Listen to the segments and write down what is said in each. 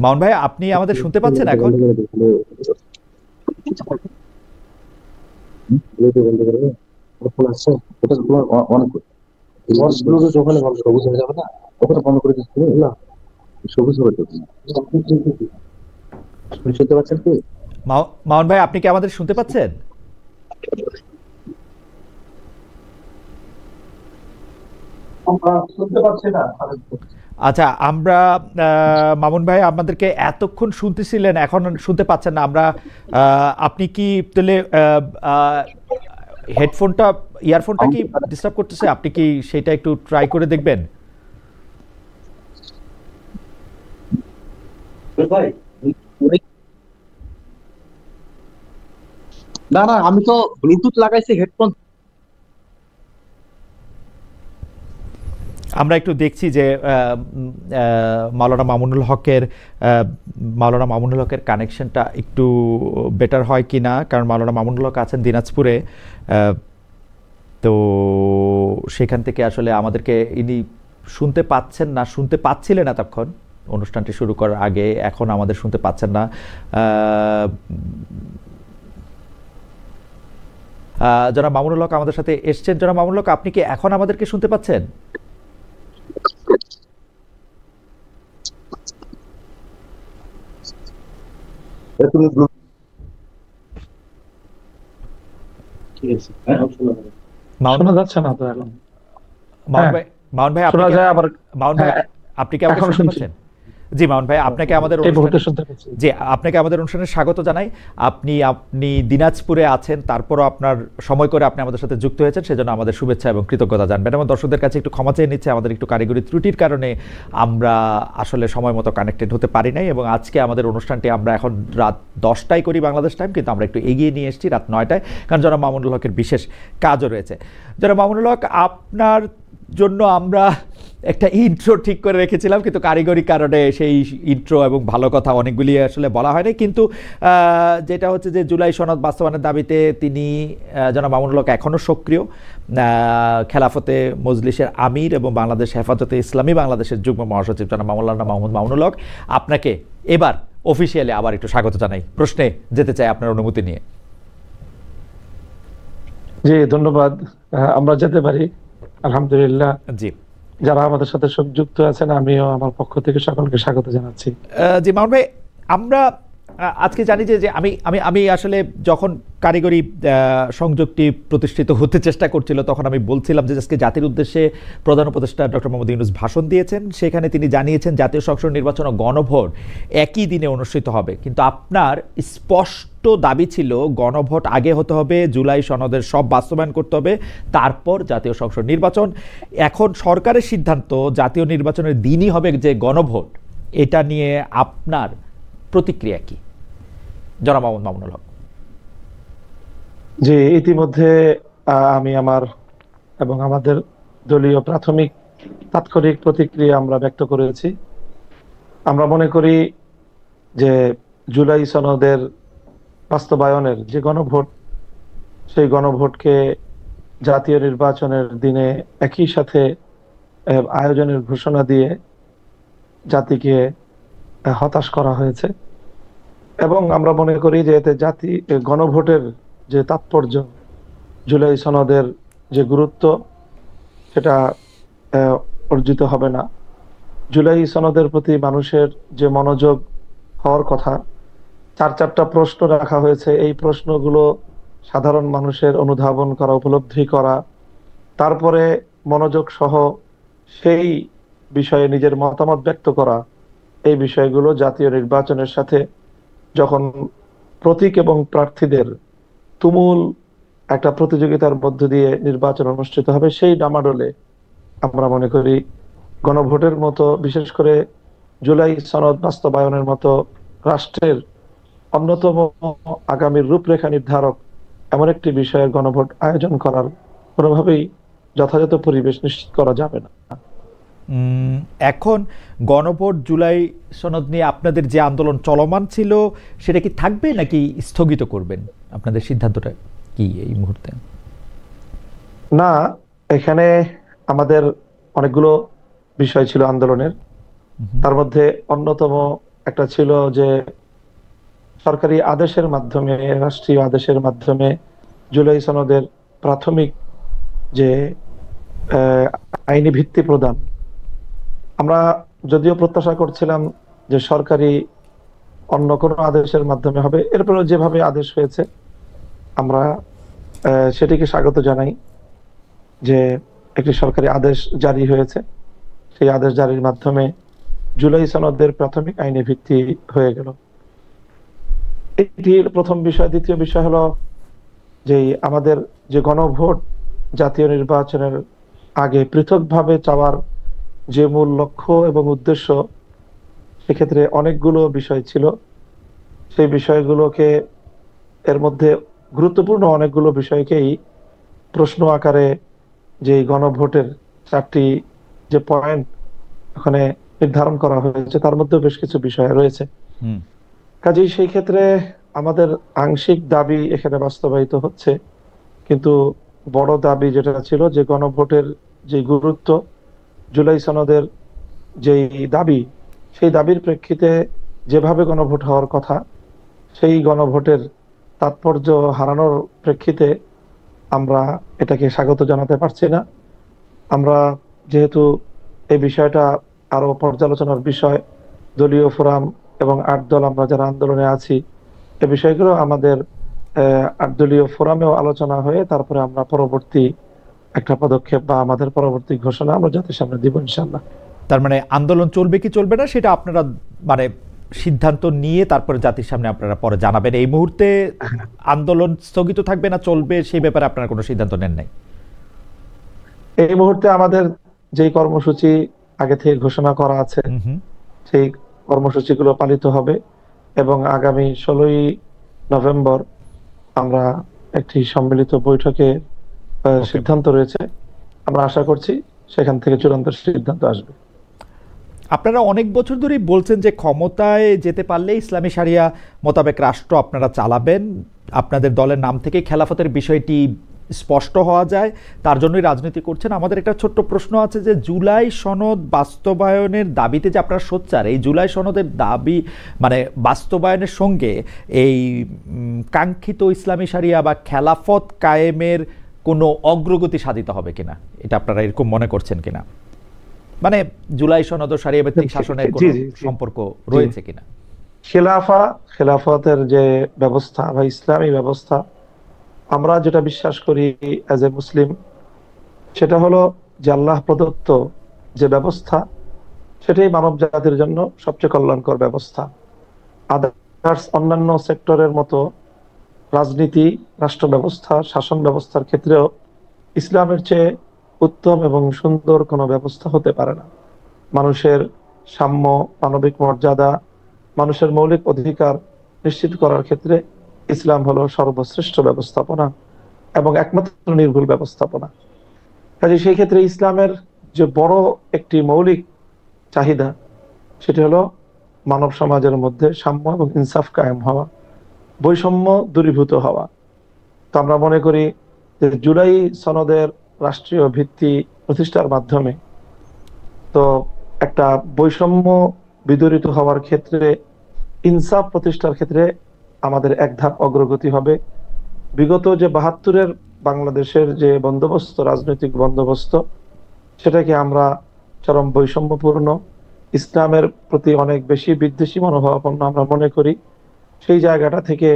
মামুন ভাই, আপনি আমাদের শুনতে পাচ্ছেন এখন? মামুন ভাই, আপনি কি আমাদের শুনতে পাচ্ছেন? আচ্ছা, আমরা মামুন ভাই আমাদেরকে এতক্ষণ শুনতেছিলেন, এখন শুনতে পাচ্ছেন না আমরা। আপনি কি তাহলে হেডফোনটা, ইয়ারফোনটা কি ডিস্টার্ব করতেছে? আপনি কি সেটা একটু ট্রাই করে দেখবেন? না না, আমি তো ব্লুটুথ লাগাইছি, হেডফোন। আমরা একটু দেখছি যে মাওলানা মামুনুল হকের কানেকশনটা একটু বেটার হয় কি না, কারণ মাওলানা মামুনুল হক আছেন দিনাজপুরে। তো সেখান থেকে আসলে আমাদেরকে ইনি শুনতে পাচ্ছেন না, শুনতে পাচ্ছিলেন এতক্ষণ অনুষ্ঠানটি শুরু করার আগে, এখন আমাদের শুনতে পাচ্ছেন না। জনাব মামুনুল হক আমাদের সাথে এসছেন। জনাব মামুনুল হক, আপনি কি এখন আমাদেরকে শুনতে পাচ্ছেন? শোনা যাচ্ছে না তো এখন? মামুন ভাই, শোনা যায় আবার। মামুন ভাই, আপনি কি আমাকে শুনতে পাচ্ছেন? জি মামুন ভাই, আপনাকে আমাদের অনুষ্ঠানে স্বাগত জানাই। আপনি দিনাজপুরে আছেন, তারপরও আপনার সময় করে আপনি আমাদের সাথে যুক্ত হয়েছেন, সেজন্য আমাদের শুভেচ্ছা এবং কৃতজ্ঞতা জানবেন, এবং দর্শকদের কাছে একটু ক্ষমা চেয়ে নিচ্ছে, আমাদের একটু কারিগরি ত্রুটির কারণে আমরা আসলে সময় মতো কানেক্টেড হতে পারি নাই, এবং আজকে আমাদের অনুষ্ঠানটি আমরা এখন রাত 10টায় করি বাংলাদেশ টাইম, কিন্তু আমরা একটু এগিয়ে নিয়ে এসেছি রাত 9টায়, কারণ জনাব মামুনুল হকের বিশেষ কাজও রয়েছে। জনাব মামুনুল হক, আপনার জন্য আমরা একটা ইন্ট্রো ঠিক করে রেখেছিলাম, কিন্তু কারিগরি কারণে সেই ইন্ট্রো এবং ভালো কথা অনেকগুলি আসলে বলা হয়নি, কিন্তু যেটা হচ্ছে যে জুলাই সনদ বাস্তবায়নের দাবিতে তিনি, জনাব মামুনুল হক এখনও সক্রিয়, খেলাফতে মজলিসের আমির এবং বাংলাদেশ হেফাজতে ইসলামী বাংলাদেশের যুগ্ম মহাসচিব জনাব মাওলানা মাহমুদ মামুনুল হক। আপনাকে এবার অফিসিয়ালি আবার একটু স্বাগত জানাই, প্রশ্নে যেতে চাই আপনার অনুমতি নিয়ে। জি ধন্যবাদ, আমরা যেতে পারি আলহামদুলিল্লাহ। জি, যারা আমাদের সাথে যুক্ত আছেন, আমিও আমার পক্ষ থেকে সকলকে স্বাগত জানাচ্ছি। জি মামুন ভাই, আমরা আজকে জানি যে আমি আমি আমি আসলে যখন কারিগরি সংযোগটি প্রতিষ্ঠিত হতে চেষ্টা করছিল, তখন আমি বলছিলাম যে আজকে জাতির উদ্দেশ্যে প্রধান উপদেষ্টা ডক্টর মোহাম্মদ ইউনূস ভাষণ দিয়েছেন, সেখানে তিনি জানিয়েছেন জাতীয় সংসদ নির্বাচন ও গণভোট একই দিনে অনুষ্ঠিত হবে, কিন্তু আপনার স্পষ্ট দাবি ছিল গণভোট আগে হতে হবে, জুলাই সনদের সব বাস্তবায়ন করতে হবে, তারপর জাতীয় সংসদ নির্বাচন। এখন সরকারের সিদ্ধান্ত জাতীয় নির্বাচনের দিনই হবে যে গণভোট, এটা নিয়ে আপনার প্রতিক্রিয়া কি জনাব মামুনুল হক? যে ইতিমধ্যে আমি আমার এবং আমাদের দলীয় প্রাথমিক তাৎক্ষণিক প্রতিক্রিয়া আমরা ব্যক্ত করেছি। আমরা মনে করি যে জুলাই সনদের বাস্তবায়নের যে গণভোট, সেই গণভোটকে জাতীয় নির্বাচনের দিনে একই সাথে আয়োজনের ঘোষণা দিয়ে জাতিকে হতাশ করা হয়েছে, এবং আমরা মনে করি যে এতে গণভোটের যে তাৎপর্য, জুলাই সনদের যে গুরুত্ব, সেটা অর্জিত হবে না। জুলাই সনদের প্রতি মানুষের যে মনোযোগ হওয়ার কথা, 4টা প্রশ্ন রাখা হয়েছে, এই প্রশ্নগুলো সাধারণ মানুষের অনুধাবন করা, উপলব্ধি করা, তারপরে মনোযোগ সহ সেই বিষয়ে নিজের মতামত ব্যক্ত করা, এই বিষয়গুলো জাতীয় নির্বাচনের সাথে যখন প্রতীক এবং প্রার্থীদের তুমুল একটা প্রতিযোগিতার মধ্য দিয়ে নির্বাচন অনুষ্ঠিত হবে, সেই ডামাডোলে আমরা মনে করি গণভোটের মতো, বিশেষ করে জুলাই সনদ বাস্তবায়নের মতো রাষ্ট্রের অন্যতম আগামীর রূপরেখা নির্ধারক এমন একটি বিষয়ের গণভোট আয়োজন করার কোনোভাবেই যথাযথ পরিবেশ নিশ্চিত করা যাবে না। এখন গণভোট জুলাই সনদ নিয়ে আপনাদের যে আন্দোলন চলমান ছিল, সেটা কি থাকবে নাকি স্থগিত করবেন? আপনাদের সিদ্ধান্তটা কি এই মুহূর্তে? না, এখানে আমাদের অনেকগুলো বিষয় ছিল আন্দোলনের। তার মধ্যে অন্যতম একটা ছিল যে সরকারি আদেশের মাধ্যমে, রাষ্ট্রীয় আদেশের মাধ্যমে জুলাই সনদের প্রাথমিক যে আহ, আইনি ভিত্তি প্রদান। আমরা যদিও প্রত্যাশা করছিলাম যে সরকারি অন্য কোনো আদেশের মাধ্যমে হবে, এরপরে যেভাবে আদেশ হয়েছে আমরা সেটিকে স্বাগত জানাই, যে একটি সরকারি আদেশ জারি হয়েছে। সেই আদেশ জারির মাধ্যমে জুলাই সনদের প্রাথমিক আইনি ভিত্তি হয়ে গেল। এটির প্রথম বিষয়। দ্বিতীয় বিষয় হলো যে আমাদের যে গণভোট জাতীয় নির্বাচনের আগে পৃথকভাবে চাওয়ার যে মূল লক্ষ্য এবং উদ্দেশ্য, সেক্ষেত্রে অনেকগুলো বিষয় ছিল। সেই বিষয়গুলোকে, এর মধ্যে গুরুত্বপূর্ণ অনেকগুলো বিষয়কেই প্রশ্ন আকারে যে গণভোটের 4টি যে পয়েন্ট ওখানে নির্ধারণ করা হয়েছে, তার মধ্যে বেশ কিছু বিষয় রয়েছে। কাজেই সেই ক্ষেত্রে আমাদের আংশিক দাবি এখানে বাস্তবায়িত হচ্ছে, কিন্তু বড় দাবি যেটা ছিল যে গণভোটের যে গুরুত্ব, জুলাই সনদের যেই দাবি, সেই দাবির প্রেক্ষিতে যেভাবে গণভোট হওয়ার কথা, সেই গণভোটের তাৎপর্য হারানোর প্রেক্ষিতে আমরা এটাকে স্বাগত জানাতে পারছি না। আমরা যেহেতু এই বিষয়টা আরো পর্যালোচনার বিষয়, দলীয় ফোরাম এবং 8 দল আমরা যারা আন্দোলনে আছি, এই বিষয়গুলো আমাদের 8 দলীয় ফোরামেও আলোচনা হয়ে তারপরে আমরা পরবর্তী একটা পদক্ষেপ বা আমাদের পরবর্তী ঘোষণা আমরা জাতির সামনে দিব ইনশাআল্লাহ। তার মানে আন্দোলন চলবে কি চলবে না সেটা আপনারা মানে সিদ্ধান্ত নিয়ে তারপরে জাতির সামনে আপনারা পরে জানাবেন। এই মুহূর্তে আন্দোলন স্থগিত থাকবে না চলবে সেই ব্যাপারে আপনারা কোনো সিদ্ধান্ত নেন নাই? এই মুহূর্তে আমাদের যেই কর্মসূচি আগে থেকে ঘোষণা করা আছে, সেই কর্মসূচিগুলো পালিত হবে এবং আগামী 16ই নভেম্বর আমরা একটি সম্মিলিত বৈঠকে সিদ্ধান্ত রয়েছে। আমরা আশা করছি সেখান থেকে চূড়ান্ত সিদ্ধান্ত আসবে। আপনারা অনেক বছর ধরেই বলছেন যে ক্ষমতায় যেতে পারলে ইসলামী শরিয়া মোতাবেক রাষ্ট্র আপনারা চালাবেন। আপনাদের দলের নাম থেকে খেলাফতের বিষয়টি স্পষ্ট হওয়া যায়, তার জন্যই রাজনীতি করছেন। আমাদের একটা ছোট্ট প্রশ্ন আছে যে জুলাই সনদ বাস্তবায়নের দাবিতে যে আপনারা সোচ্চার, এই জুলাই সনদের দাবি মানে বাস্তবায়নের সঙ্গে এই কাঙ্ক্ষিত ইসলামী শরিয়া বা খেলাফত কায়েমের কোনো অগ্রগতি সাধিত হবে কিনা, এটা আপনারা এরকম মনে করছেন কিনা? মানে জুলাই সনদ ও শরিয়া ভিত্তিক শাসনের কোনো সম্পর্ক রয়েছে কিনা? খেলাফতের যে ব্যবস্থা বা ইসলামী ব্যবস্থা, আমরা যেটা বিশ্বাস করি অ্যাজ এ মুসলিম, সেটা হলো যে আল্লাহ প্রদত্ত যে ব্যবস্থা, সেটাই মানব জাতির জন্য সবচেয়ে কল্যাণকর ব্যবস্থা। আদার্স অন্যান্য সেক্টরের মতো রাজনীতি, রাষ্ট্র ব্যবস্থা, শাসন ব্যবস্থার ক্ষেত্রেও ইসলামের চেয়ে উত্তম এবং সুন্দর কোনো ব্যবস্থা হতে পারে না। মানুষের সাম্য, মানবিক মর্যাদা, মানুষের মৌলিক অধিকার নিশ্চিত করার ক্ষেত্রে ইসলাম হলো সর্বশ্রেষ্ঠ ব্যবস্থাপনা এবং একমাত্র নির্ভুল ব্যবস্থাপনা। কাজে সেই ক্ষেত্রে ইসলামের যে বড় একটি মৌলিক চাহিদা, সেটি হলো মানব সমাজের মধ্যে সাম্য এবং ইনসাফ কায়েম হওয়া, বৈষম্য দূরীভূত হওয়া। তো আমরা মনে করি যে জুলাই সনদের রাষ্ট্রীয় ভিত্তি প্রতিষ্ঠার মাধ্যমে তো একটা বৈষম্য বিদরিত হওয়ার ক্ষেত্রে, ইনসাফ প্রতিষ্ঠার ক্ষেত্রে আমাদের এক ধাপ অগ্রগতি হবে। বিগত যে 72-এর বাংলাদেশের যে বন্দোবস্ত, রাজনৈতিক বন্দোবস্ত, সেটাকে আমরা চরম বৈষম্যপূর্ণ, ইসলামের প্রতি অনেক বেশি বিদ্বেষী মনোভাবাপন্ন আমরা মনে করি। সেই জায়গাটা থেকে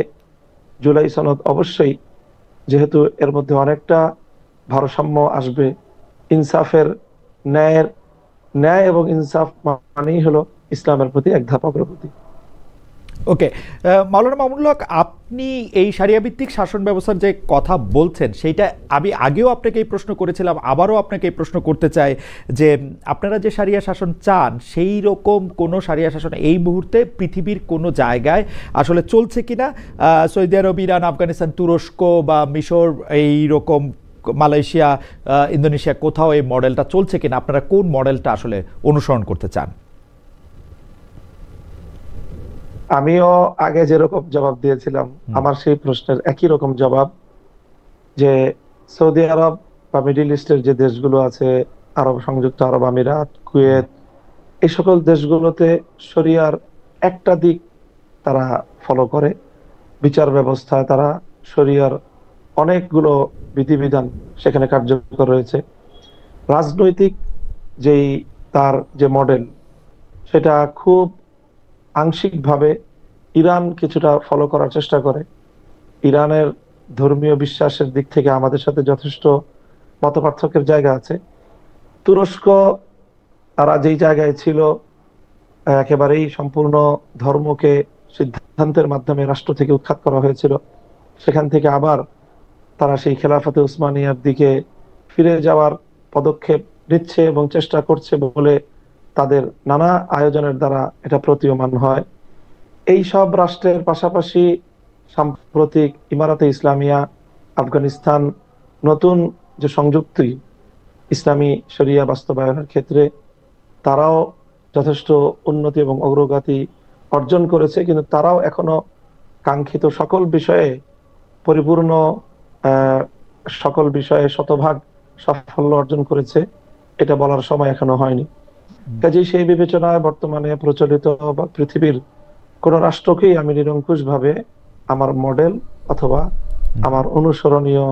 জুলাই সনদ অবশ্যই, যেহেতু এর মধ্যে অনেকটা ভারসাম্য আসবে, ইনসাফের, ন্যায় এবং ইনসাফ মানেই হলো ইসলামের প্রতি এক ধাপ অগ্রগতি। ওকে, মাওলানা মামুনুল হক, আপনি এই শরিয়া ভিত্তিক শাসন ব্যবস্থার যে কথা বলছেন, সেইটা আমি আগেও আপনাকে এই প্রশ্ন করেছিলাম, আবারও আপনাকে এই প্রশ্ন করতে চাই যে আপনারা যে শরিয়া শাসন চান, সেই রকম কোনো শরিয়া শাসন এই মুহূর্তে পৃথিবীর কোনো জায়গায় আসলে চলছে কিনা? সৌদি আরব, ইরান, আফগানিস্তান, তুরস্ক বা মিশর, এই রকম মালয়েশিয়া, ইন্দোনেশিয়া, কোথাও এই মডেলটা চলছে কিনা? আপনারা কোন মডেলটা আসলে অনুসরণ করতে চান? আমিও আগে যেরকম জবাব দিয়েছিলাম, আমার সেই প্রশ্নের একই রকম জবাব, যে সৌদি আরব বা মিডিল ইস্টের যে দেশগুলো আছে, সংযুক্ত আরব আমিরাত, কুয়েত, এই সকল দেশগুলোতে শরিয়ার একটা দিক তারা ফলো করে। বিচার ব্যবস্থায় তারা শরিয়ার অনেকগুলো বিধিবিধান সেখানে কার্যকর রয়েছে। রাজনৈতিক যেই তার যে মডেল, সেটা খুব আংশিকভাবে ইরান কিছুটা ফলো করার চেষ্টা করে। ইরানের ধর্মীয় বিশ্বাসের দিক থেকে আমাদের সাথে যথেষ্ট মতপার্থক্যের জায়গা আছে। তুরস্ক, তারা যেই জায়গায় ছিল, একেবারেই সম্পূর্ণ ধর্মকে সিদ্ধান্তের মাধ্যমে রাষ্ট্র থেকে উৎখাত করা হয়েছিল, সেখান থেকে আবার তারা সেই খেলাফতে উসমানিয়ার দিকে ফিরে যাওয়ার পদক্ষেপ নিচ্ছে এবং চেষ্টা করছে বলে তাদের নানা আয়োজনের দ্বারা এটা প্রতীয়মান হয়। এই সব রাষ্ট্রের পাশাপাশি সাম্প্রতিক ইমারাতে ইসলামিয়া, আফগানিস্তান নতুন যে সংযুক্তি ইসলামী শরিয়া বাস্তবায়নের ক্ষেত্রে, তারাও যথেষ্ট উন্নতি এবং অগ্রগতি অর্জন করেছে, কিন্তু তারাও এখনো কাঙ্ক্ষিত সকল বিষয়ে পরিপূর্ণ সকল বিষয়ে শতভাগ সাফল্য অর্জন করেছে এটা বলার সময় এখনো হয়নি। কাজেই সেই বিবেচনায় বর্তমানে প্রচলিত বা পৃথিবীর কোন রাষ্ট্রকেই আমি নিরঙ্কুশ ভাবে আমার মডেল অথবা আমার অনুসরণীয়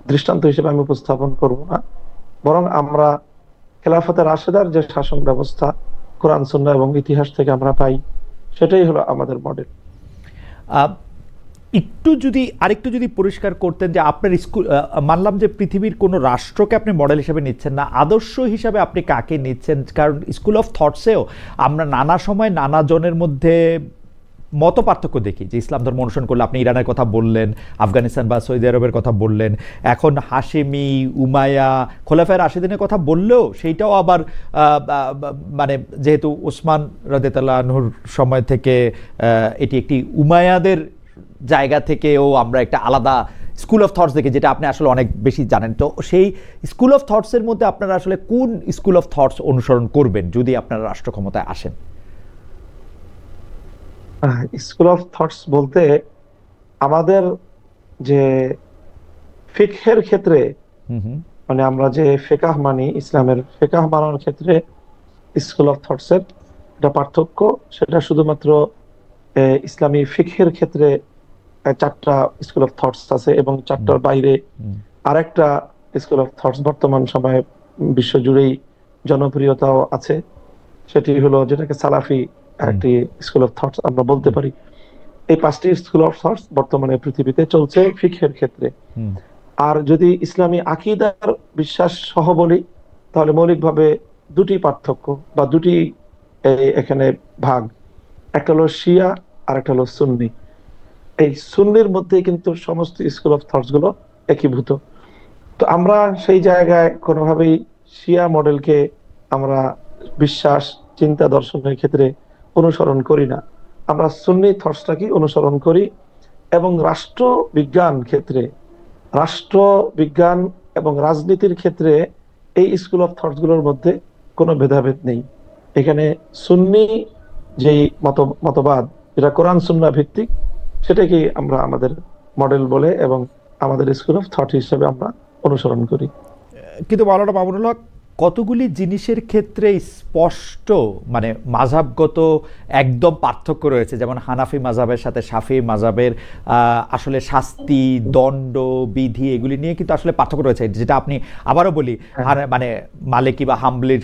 দৃষ্টান্ত হিসেবে আমি উপস্থাপন করব না, বরং আমরা খেলাফতে রাশেদার যে শাসন ব্যবস্থা কোরআন সুন্নাহ এবং ইতিহাস থেকে আমরা পাই, সেটাই হলো আমাদের মডেল। আরেকটু যদি পরিষ্কার করতেন যে আপনার স্কুল, মানলাম যে পৃথিবীর কোনো রাষ্ট্রকে আপনি মডেল হিসেবে নিচ্ছেন না, আদর্শ হিসাবে আপনি কাকে নিচ্ছেন? কারণ স্কুল অফ থটসেও আমরা নানা সময় নানা জনের মধ্যে মত পার্থক্য দেখি। যে ইসলাম ধর্ম অনুসরণ করলে, আপনি ইরানের কথা বললেন, আফগানিস্তান বা সৌদি আরবের কথা বললেন, এখন হাশেমি, উমাইয়া, খোলাফায়ে রাশিদিনের কথা বললেও সেইটাও আবার মানে যেহেতু ওসমান রাদিয়াল্লাহু আনহুর সময় থেকে এটি একটি উমাইয়াদের জায়গা থেকেও আমরা একটা আলাদা স্কুল অফ থটস দেখি, যেটা আপনি আসলে অনেক বেশি জানেন। তো সেই স্কুল অফ থটসের মধ্যে আপনারা আসলে কোন স্কুল অফ থটস অনুসরণ করবেন যদি আপনারা রাষ্ট্র ক্ষমতায় আসেন? স্কুল অফ থটস বলতে আমাদের যে ফিকহের ক্ষেত্রে, মানে আমরা যে ফিকাহ মানি, ইসলামের ফিকাহ মানার ক্ষেত্রে স্কুল অফ থটস এর একটা পার্থক্য, সেটা শুধুমাত্র ইসলামী ফিকহের ক্ষেত্রে 4টা স্কুল অফ থটস আছে এবং 4টার বাইরে আরেকটা স্কুল অফ থটস বর্তমান সময়ে বিশ্বজুড়েই জনপ্রিয়তাও আছে। সেটি হলো যেটাকে সালাফি একটি স্কুল অফ থটস আমরা বলতে পারি। এই 5টি স্কুল অফ থটস বর্তমানে পৃথিবীতে চলছে ফিকহের ক্ষেত্রে। আর যদি ইসলামী আকীদার বিশ্বাস সহ বলি, তাহলে মৌলিকভাবে 2টি পার্থক্য বা 2টি এখানে ভাগ, একটা হলো শিয়া আর একটা হলো সুন্নি। এই সুন্নির মধ্যে কিন্তু সমস্ত স্কুল অফ থটস গুলো একীভূত। তো আমরা সেই জায়গায় কোনোভাবেই শিয়া মডেলকে আমরা বিশ্বাস, চিন্তা, দর্শনের ক্ষেত্রে অনুসরণ করি না। আমরা সুন্নি থটসটাকে অনুসরণ করি এবং রাষ্ট্রবিজ্ঞান ক্ষেত্রে, রাষ্ট্রবিজ্ঞান এবং রাজনীতির ক্ষেত্রে এই স্কুল অফ থটস গুলোর মধ্যে কোনো ভেদাভেদ নেই। এখানে সুন্নি যেই মতবাদ, যেটা কোরআন সুন্নাহ ভিত্তিক, সেটাকে আমরা আমাদের মডেল বলে এবং আমাদের স্কুল অফ থট হিসেবে আমরা অনুসরণ করি। কিন্তু মাওলানা মামুনুল হক, কতগুলি জিনিসের ক্ষেত্রে স্পষ্ট মানে মাযহাবগত একদম পার্থক্য রয়েছে। যেমন হানাফি মাযহাবের সাথে শাফি মাযহাবের আসলে শাস্তি, দণ্ড, বিধি এগুলি নিয়ে কিন্তু আসলে পার্থক্য রয়েছে, যেটা আপনি আবারও বলি মানে মালিকি বা হাম্বলির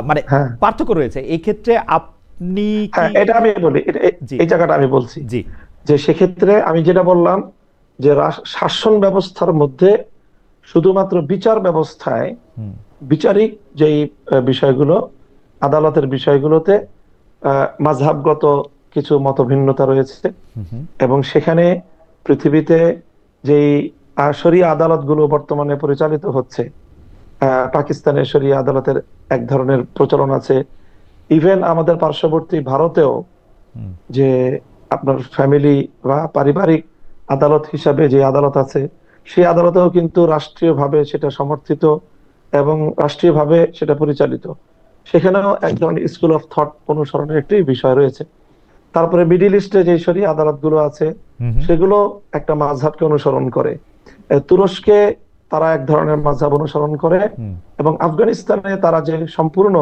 মানে পার্থক্য রয়েছে। এই ক্ষেত্রে আপনি এটা আমি বলি, এই জায়গাটা আমি বলছি যে সেক্ষেত্রে আমি যেটা বললাম যে শাসন ব্যবস্থার মধ্যে শুধুমাত্র বিচার ব্যবস্থায় বিচারিক যেই বিষয়গুলো, আদালতের বিষয়গুলোতে মাযহাবগত কিছু মতভিন্নতা রয়েছে এবং সেখানে পৃথিবীতে যেই শরিয়া আদালতগুলো বর্তমানে পরিচালিত হচ্ছে, পাকিস্তানের শরিয়া আদালতের এক ধরনের প্রচলন আছে। ইভেন আমাদের পার্শ্ববর্তী ভারতেও যে আপনার ফ্যামিলি বা পারিবারিক আদালত হিসাবে যে আদালত আছে, সেই আদালতেও কিন্তু রাষ্ট্রীয়ভাবে সেটা সমর্থিত এবং রাষ্ট্রীয়ভাবে সেটা পরিচালিত। সেখানেও এক ধরনের স্কুল অফ থট অনুসরণের একটি বিষয় রয়েছে। তারপরে মিডিল ইস্টে যে শরিয়া আদালতগুলো আছে, সেগুলো একটা মাযহাবকে অনুসরণ করে। তুরস্কে তারা এক ধরনের মাযহাব অনুসরণ করে, এবং আফগানিস্তানে তারা যে সম্পূর্ণ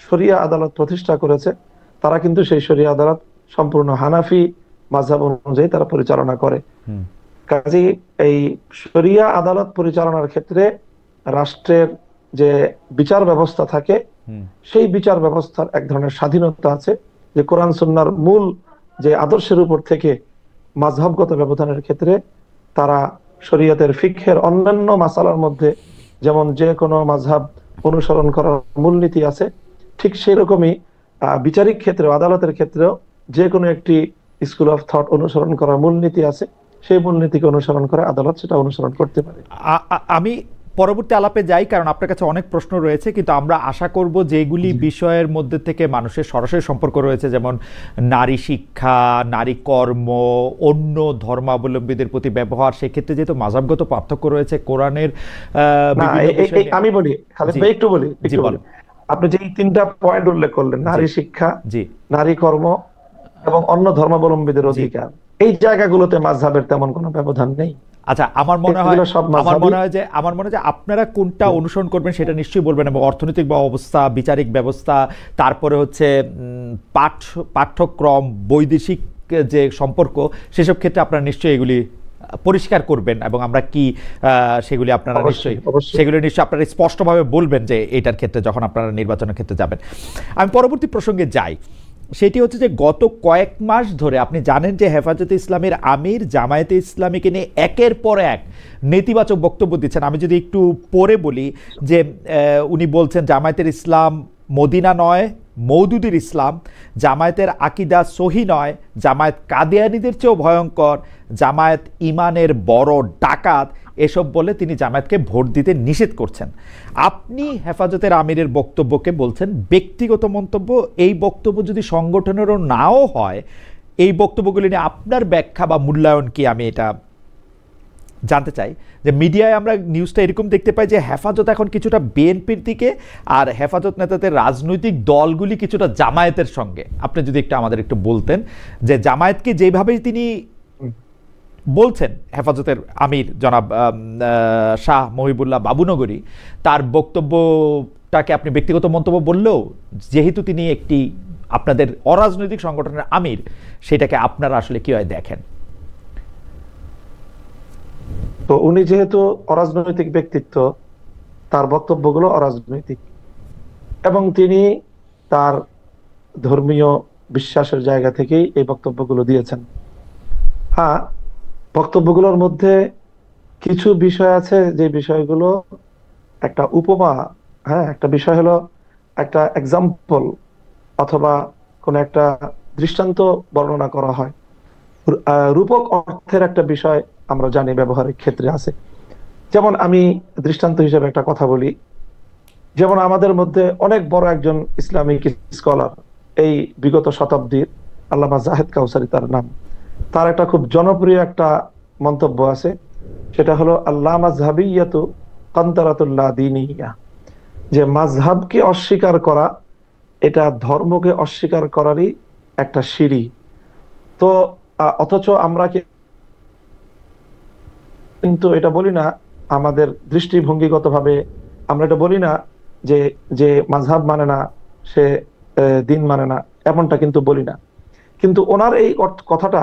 শরিয়া আদালত প্রতিষ্ঠা করেছে, তারা কিন্তু সেই শরিয়া আদালত সম্পূর্ণ হানাফি মাযহাব অনুযায়ী তারা পরিচালনা করে। কাজেই এই শরিয়া আদালত পরিচালনার ক্ষেত্রে রাষ্ট্রের যে বিচার ব্যবস্থা থাকে, সেই বিচার ব্যবস্থার এক ধরনের স্বাধীনতা আছে, যে কোরআন সুন্নাহর মূল যে আদর্শের উপর থেকে মাযহাবগত ব্যবধানের ক্ষেত্রে তারা শরীয়তের ফিকহের অন্যান্য মাসালার মধ্যে যেমন যে কোনো মাযহাব অনুসরণ করার মূলনীতি আছে, ঠিক সেই রকমই বিচারিক ক্ষেত্রে, আদালতের ক্ষেত্রেও যে কোনো একটি স্কুল অফ থট অনুসরণ করার মূলনীতি আছে, সেই মূলনীতিকে অনুসরণ করে আদালত সেটা অনুসরণ করতে পারে। আমি পরবর্তী আলাপে যাই, কারণ আপনার কাছে অনেক প্রশ্ন রয়েছে, কিন্তু আমরা আশা করব যেগুলি বিষয়ের মধ্যে থেকে মানুষের সরাসরি সম্পর্ক রয়েছে, যেমন নারী শিক্ষা, নারী কর্ম, অন্য ধর্মাবলম্বীদের প্রতি ব্যবহার, সেক্ষেত্রে যেহেতু মাযহাবগত পার্থক্য রয়েছে কোরআনের আমি বলি, খালিদ ভাই একটু বলি, আপনি যে এই তিনটা পয়েন্ট উল্লেখ করলেন, নারী শিক্ষা, নারী কর্ম এবং অন্য ধর্মাবলম্বীদের অধিকার, এই জায়গাগুলোতে মাযহাবের তেমন কোনো ব্যবধান নেই। আচ্ছা, আমার মনে হয় যে আপনারা কোনটা অনুসরণ করবেন সেটা নিশ্চয়ই বলবেন, এবং অর্থনৈতিক অবস্থা, বিচারিক ব্যবস্থা, তারপরে হচ্ছে পাঠ্যক্রম, বৈদেশিক যে সম্পর্ক, সেসব ক্ষেত্রে আপনারা নিশ্চয়ই এগুলি পরিষ্কার করবেন, এবং আমরা কি সেগুলি আপনারা নিশ্চয়ই আপনারা স্পষ্টভাবে বলবেন যে এটার ক্ষেত্রে যখন আপনারা নির্বাচনের ক্ষেত্রে যাবেন। আমি পরবর্তী প্রসঙ্গে যাই, সেটি হচ্ছে যে গত কয়েক মাস ধরে আপনি জানেন যে হেফাজতে ইসলামের আমির জামায়াতে ইসলামীকে নিয়ে একের পর এক নেতিবাচক বক্তব্য দিচ্ছেন। আমি যদি একটু পরে বলি যে উনি বলছেন জামায়াতের ইসলাম মদিনা নয়, মওদুদির ইসলাম, জামায়াতের আকিদা সহি নয়, জামায়াত কাদিয়ানীদের চেয়েও ভয়ঙ্কর, জামায়াত ইমানের বড় ডাকাত, এসব বলে তিনি জামায়াতকে ভোট দিতে নিষেধ করছেন। আপনি হেফাজতের আমিরের বক্তব্যকে বলছেন ব্যক্তিগত মন্তব্য। এই বক্তব্য যদি সংগঠনেরও নাও হয়, এই বক্তব্যগুলি নিয়ে আপনার ব্যাখ্যা বা মূল্যায়ন কি, আমি এটা জানতে চাই। যে মিডিয়ায় আমরা নিউজটা এরকম দেখতে পাই যে হেফাজত এখন কিছুটা বিএনপির দিকে, আর হেফাজত নেতাদের রাজনৈতিক দলগুলি কিছুটা জামায়াতের সঙ্গে। আপনি যদি একটু আমাদের একটু বলতেন যে জামায়াতকে যেভাবেই তিনি বলছেন হেফাজতের আমির জনাব শাহ মহিবুল্লাহ বাবুনগরী, তার বক্তব্যটাকে আপনি ব্যক্তিগত মন্তব্য বললেও যেহেতু তিনি একটি আপনাদের অরাজনৈতিক সংগঠনের আমির, সেটাকে আপনারা আসলে কিভাবে দেখেন? তো উনি যেহেতু অরাজনৈতিক ব্যক্তিত্ব, তার বক্তব্যগুলো অরাজনৈতিক, এবং তিনি তার ধর্মীয় বিশ্বাসের জায়গা থেকেই এই বক্তব্যগুলো দিয়েছেন। হ্যাঁ, বক্তব্যগুলোর মধ্যে কিছু বিষয় আছে যে বিষয়গুলো একটা উপমা, হ্যাঁ, একটা বিষয় হলো একটা এক্সাম্পল অথবা কোন একটা দৃষ্টান্ত বর্ণনা করা হয়, রূপক অর্থের একটা বিষয় আমরা জানি ব্যবহারিক ক্ষেত্রে আছে। যেমন আমি দৃষ্টান্ত হিসেবে একটা কথা বলি, যেমন আমাদের মধ্যে অনেক বড় একজন ইসলামিক স্কলার, এই বিগত শতাব্দীর, আল্লামা জাহেদ কাউসারি তার নাম, তার একটা খুব জনপ্রিয় একটা মন্তব্য আছে, সেটা হলো আল্লাহ মাযহাবিয়াতু কান্তারাতুল্লাহ দীনিয়া, যে মাযহাবকে অস্বীকার করা এটা ধর্মকে অস্বীকার করারই একটা সিঁড়ি। তো অথচ আমরা কিন্তু এটা বলি না, আমাদের দৃষ্টিভঙ্গিগতভাবে আমরা এটা বলি না যে যে মাযহাব মানে না সে দিন মানে না, এমনটা কিন্তু বলি না। কিন্তু ওনার এই কথাটা,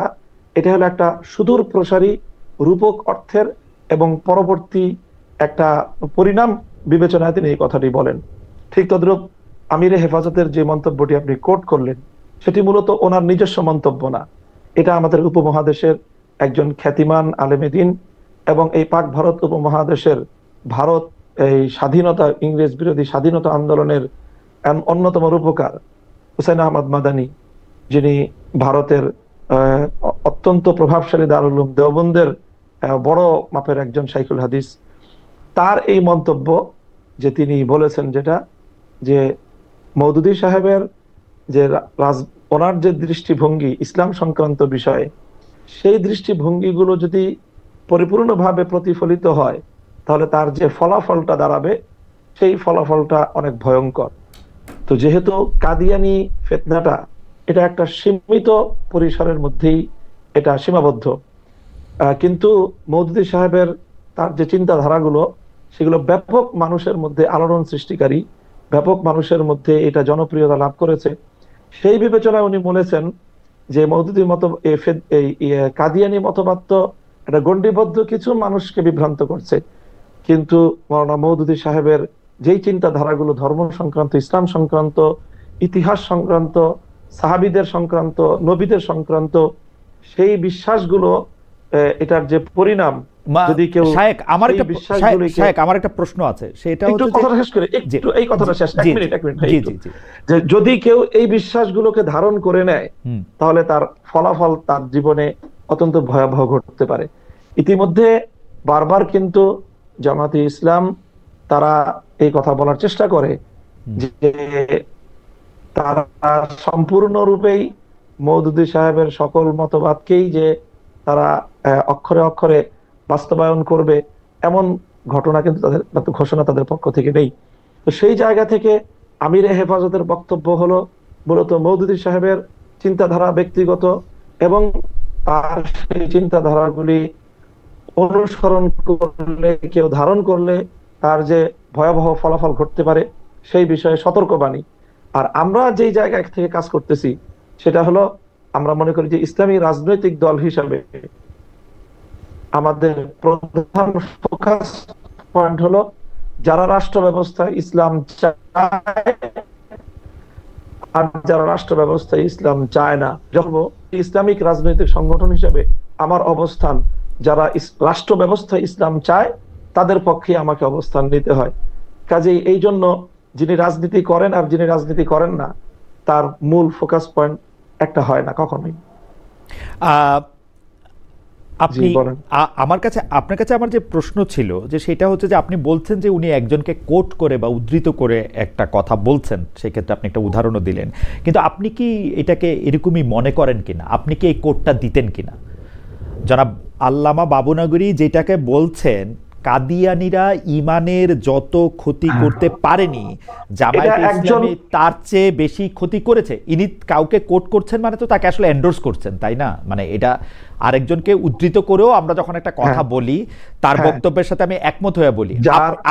এটা হলো একটা সুদূর প্রসারী রূপক অর্থের এবং পরবর্তী একটা পরিণাম বিবেচনায় তিনি এই কথাটি বলেন। ঠিক তদ্রূপ আমিরে হেফাজতের যে মন্তব্যটি আপনি কোট করলেন, সেটি মূলত ওনার নিজস্ব মন্তব্য না, এটা আমাদের উপমহাদেশের একজন খ্যাতিমান আলেমে দ্বীন এবং এই পাক ভারত উপমহাদেশের, ভারত এই স্বাধীনতা, ইংরেজ বিরোধী স্বাধীনতা আন্দোলনের অন্যতম রূপকার হুসাইন আহমদ মাদানী, যিনি ভারতের অত্যন্ত প্রভাবশালী দারুল উলুম দেওবন্দের বড় মাপের একজন শাইখুল হাদিস, তার এই মন্তব্য যে তিনি বলেছেন, যেটা যে মওদুদী সাহেবের যে ওনার যে দৃষ্টিভঙ্গি ইসলাম সংক্রান্ত বিষয়ে, সেই দৃষ্টিভঙ্গিগুলো যদি পরিপূর্ণভাবে প্রতিফলিত হয়, তাহলে তার যে ফলাফলটা দাঁড়াবে, সেই ফলাফলটা অনেক ভয়ঙ্কর। তো যেহেতু কাদিয়ানি ফিতনাটা এটা একটা সীমিত পরিসরের মধ্যেই এটা সীমাবদ্ধ, কিন্তু মওদুদী সাহেবের তার যে চিন্তাধারাগুলো সেগুলো ব্যাপক মানুষের মধ্যে আলোড়ন সৃষ্টিকারী, ব্যাপক মানুষের মধ্যে এটা জনপ্রিয়তা লাভ করেছে। সেই বিবেচনায় উনি বলেছেন যে মওদুদি মত কাদিয়ানি মতবাদ তো একটা গণ্ডিবদ্ধ কিছু মানুষকে বিভ্রান্ত করছে, কিন্তু মাওলানা মওদুদি সাহেবের যেই চিন্তাধারাগুলো ধর্ম সংক্রান্ত, ইসলাম সংক্রান্ত, ইতিহাস সংক্রান্ত, সাহাবিদের সংক্রান্ত, নবীদের সংক্রান্ত, সেই বিশ্বাসগুলো এটার যে পরিণাম, যদি কেউ শায়েখ আমার একটা বিশ্বাসগুলিকে, শায়েখ আমার একটা প্রশ্ন আছে, সেটা একটু হচ্ছে কথাটা শেষ করে, একটু এই কথাটা শেষ, এক মিনিট ভাই, জি জি জি, যে যদি কেউ এই বিশ্বাসগুলোকে ধারণ করে নেয় তাহলে তার ফলাফল তার জীবনে অত্যন্ত ভয়াবহ ঘটতে পারে। ইতিমধ্যে বারবার কিন্তু জামাতে ইসলাম তারা এই কথা বলার চেষ্টা করে যে তারা সম্পূর্ণরূপেই মওদুদি সাহেবের সকল মতবাদকেই যে তারা অক্ষরে অক্ষরে বাস্তবায়ন করবে, এমন ঘটনা কিন্তু তাদের ঘোষণা তাদের পক্ষ থেকে নেই। তো সেই জায়গা থেকে আমিরে হেফাজতের বক্তব্য হলো মূলত মওদুদি সাহেবের চিন্তাধারা ব্যক্তিগত, এবং তার সেই চিন্তাধারাগুলি অনুসরণ করলে, কেউ ধারণ করলে তার যে ভয়াবহ ফলাফল ঘটতে পারে সেই বিষয়ে সতর্কবাণী। আর আমরা যেই জায়গা থেকে কাজ করতেছি সেটা হলো, আমরা মনে করি যে ইসলামী রাজনৈতিক দল হিসাবে আমাদের প্রধান ফোকাস পয়েন্ট হলো যারা রাষ্ট্র ব্যবস্থায় ইসলাম চায় আর যারা রাষ্ট্র ব্যবস্থায় ইসলাম চায় না। যখন ইসলামিক রাজনৈতিক সংগঠন হিসেবে আমার অবস্থান, যারা রাষ্ট্র ব্যবস্থায় ইসলাম চায় তাদের পক্ষে আমাকে অবস্থান নিতে হয়। কাজেই এই জন্য যিনি রাজনীতি করেন আর যিনি রাজনীতি করেন না, তার মূল ফোকাস পয়েন্ট একটা হয় না কখনোই। আপনি আমার কাছে, আপনার কাছে আমার যে প্রশ্ন ছিল যে সেটা হচ্ছে যে আপনি বলছেন যে উনি একজনকে কোট করে বা উদ্ধৃত করে একটা কথা বলছেন, সেক্ষেত্রে আপনি একটা উদাহরণও দিলেন, কিন্তু আপনি কি এটাকে এরকমই মনে করেন কিনা, আপনি কি এই কোটটা দিতেন কিনা? জনাব আল্লামা বাবুনগরী যেটাকে বলছেন, কাদিয়ানীরা ইমানের যত ক্ষতি করতে পারেনি জামায়াতে ইসলামী তার চেয়ে বেশি ক্ষতি করেছে। ইনি কাউকে কোট করছেন মানে তো তাকে আসলে এন্ডোর্স করছেন, তাই না? মানে এটা আরেকজনকে উদ্ধৃত করেও আমরা যখন একটা কথা বলি তার বক্তব্যের সাথে আমি একমত হয়ে বলি।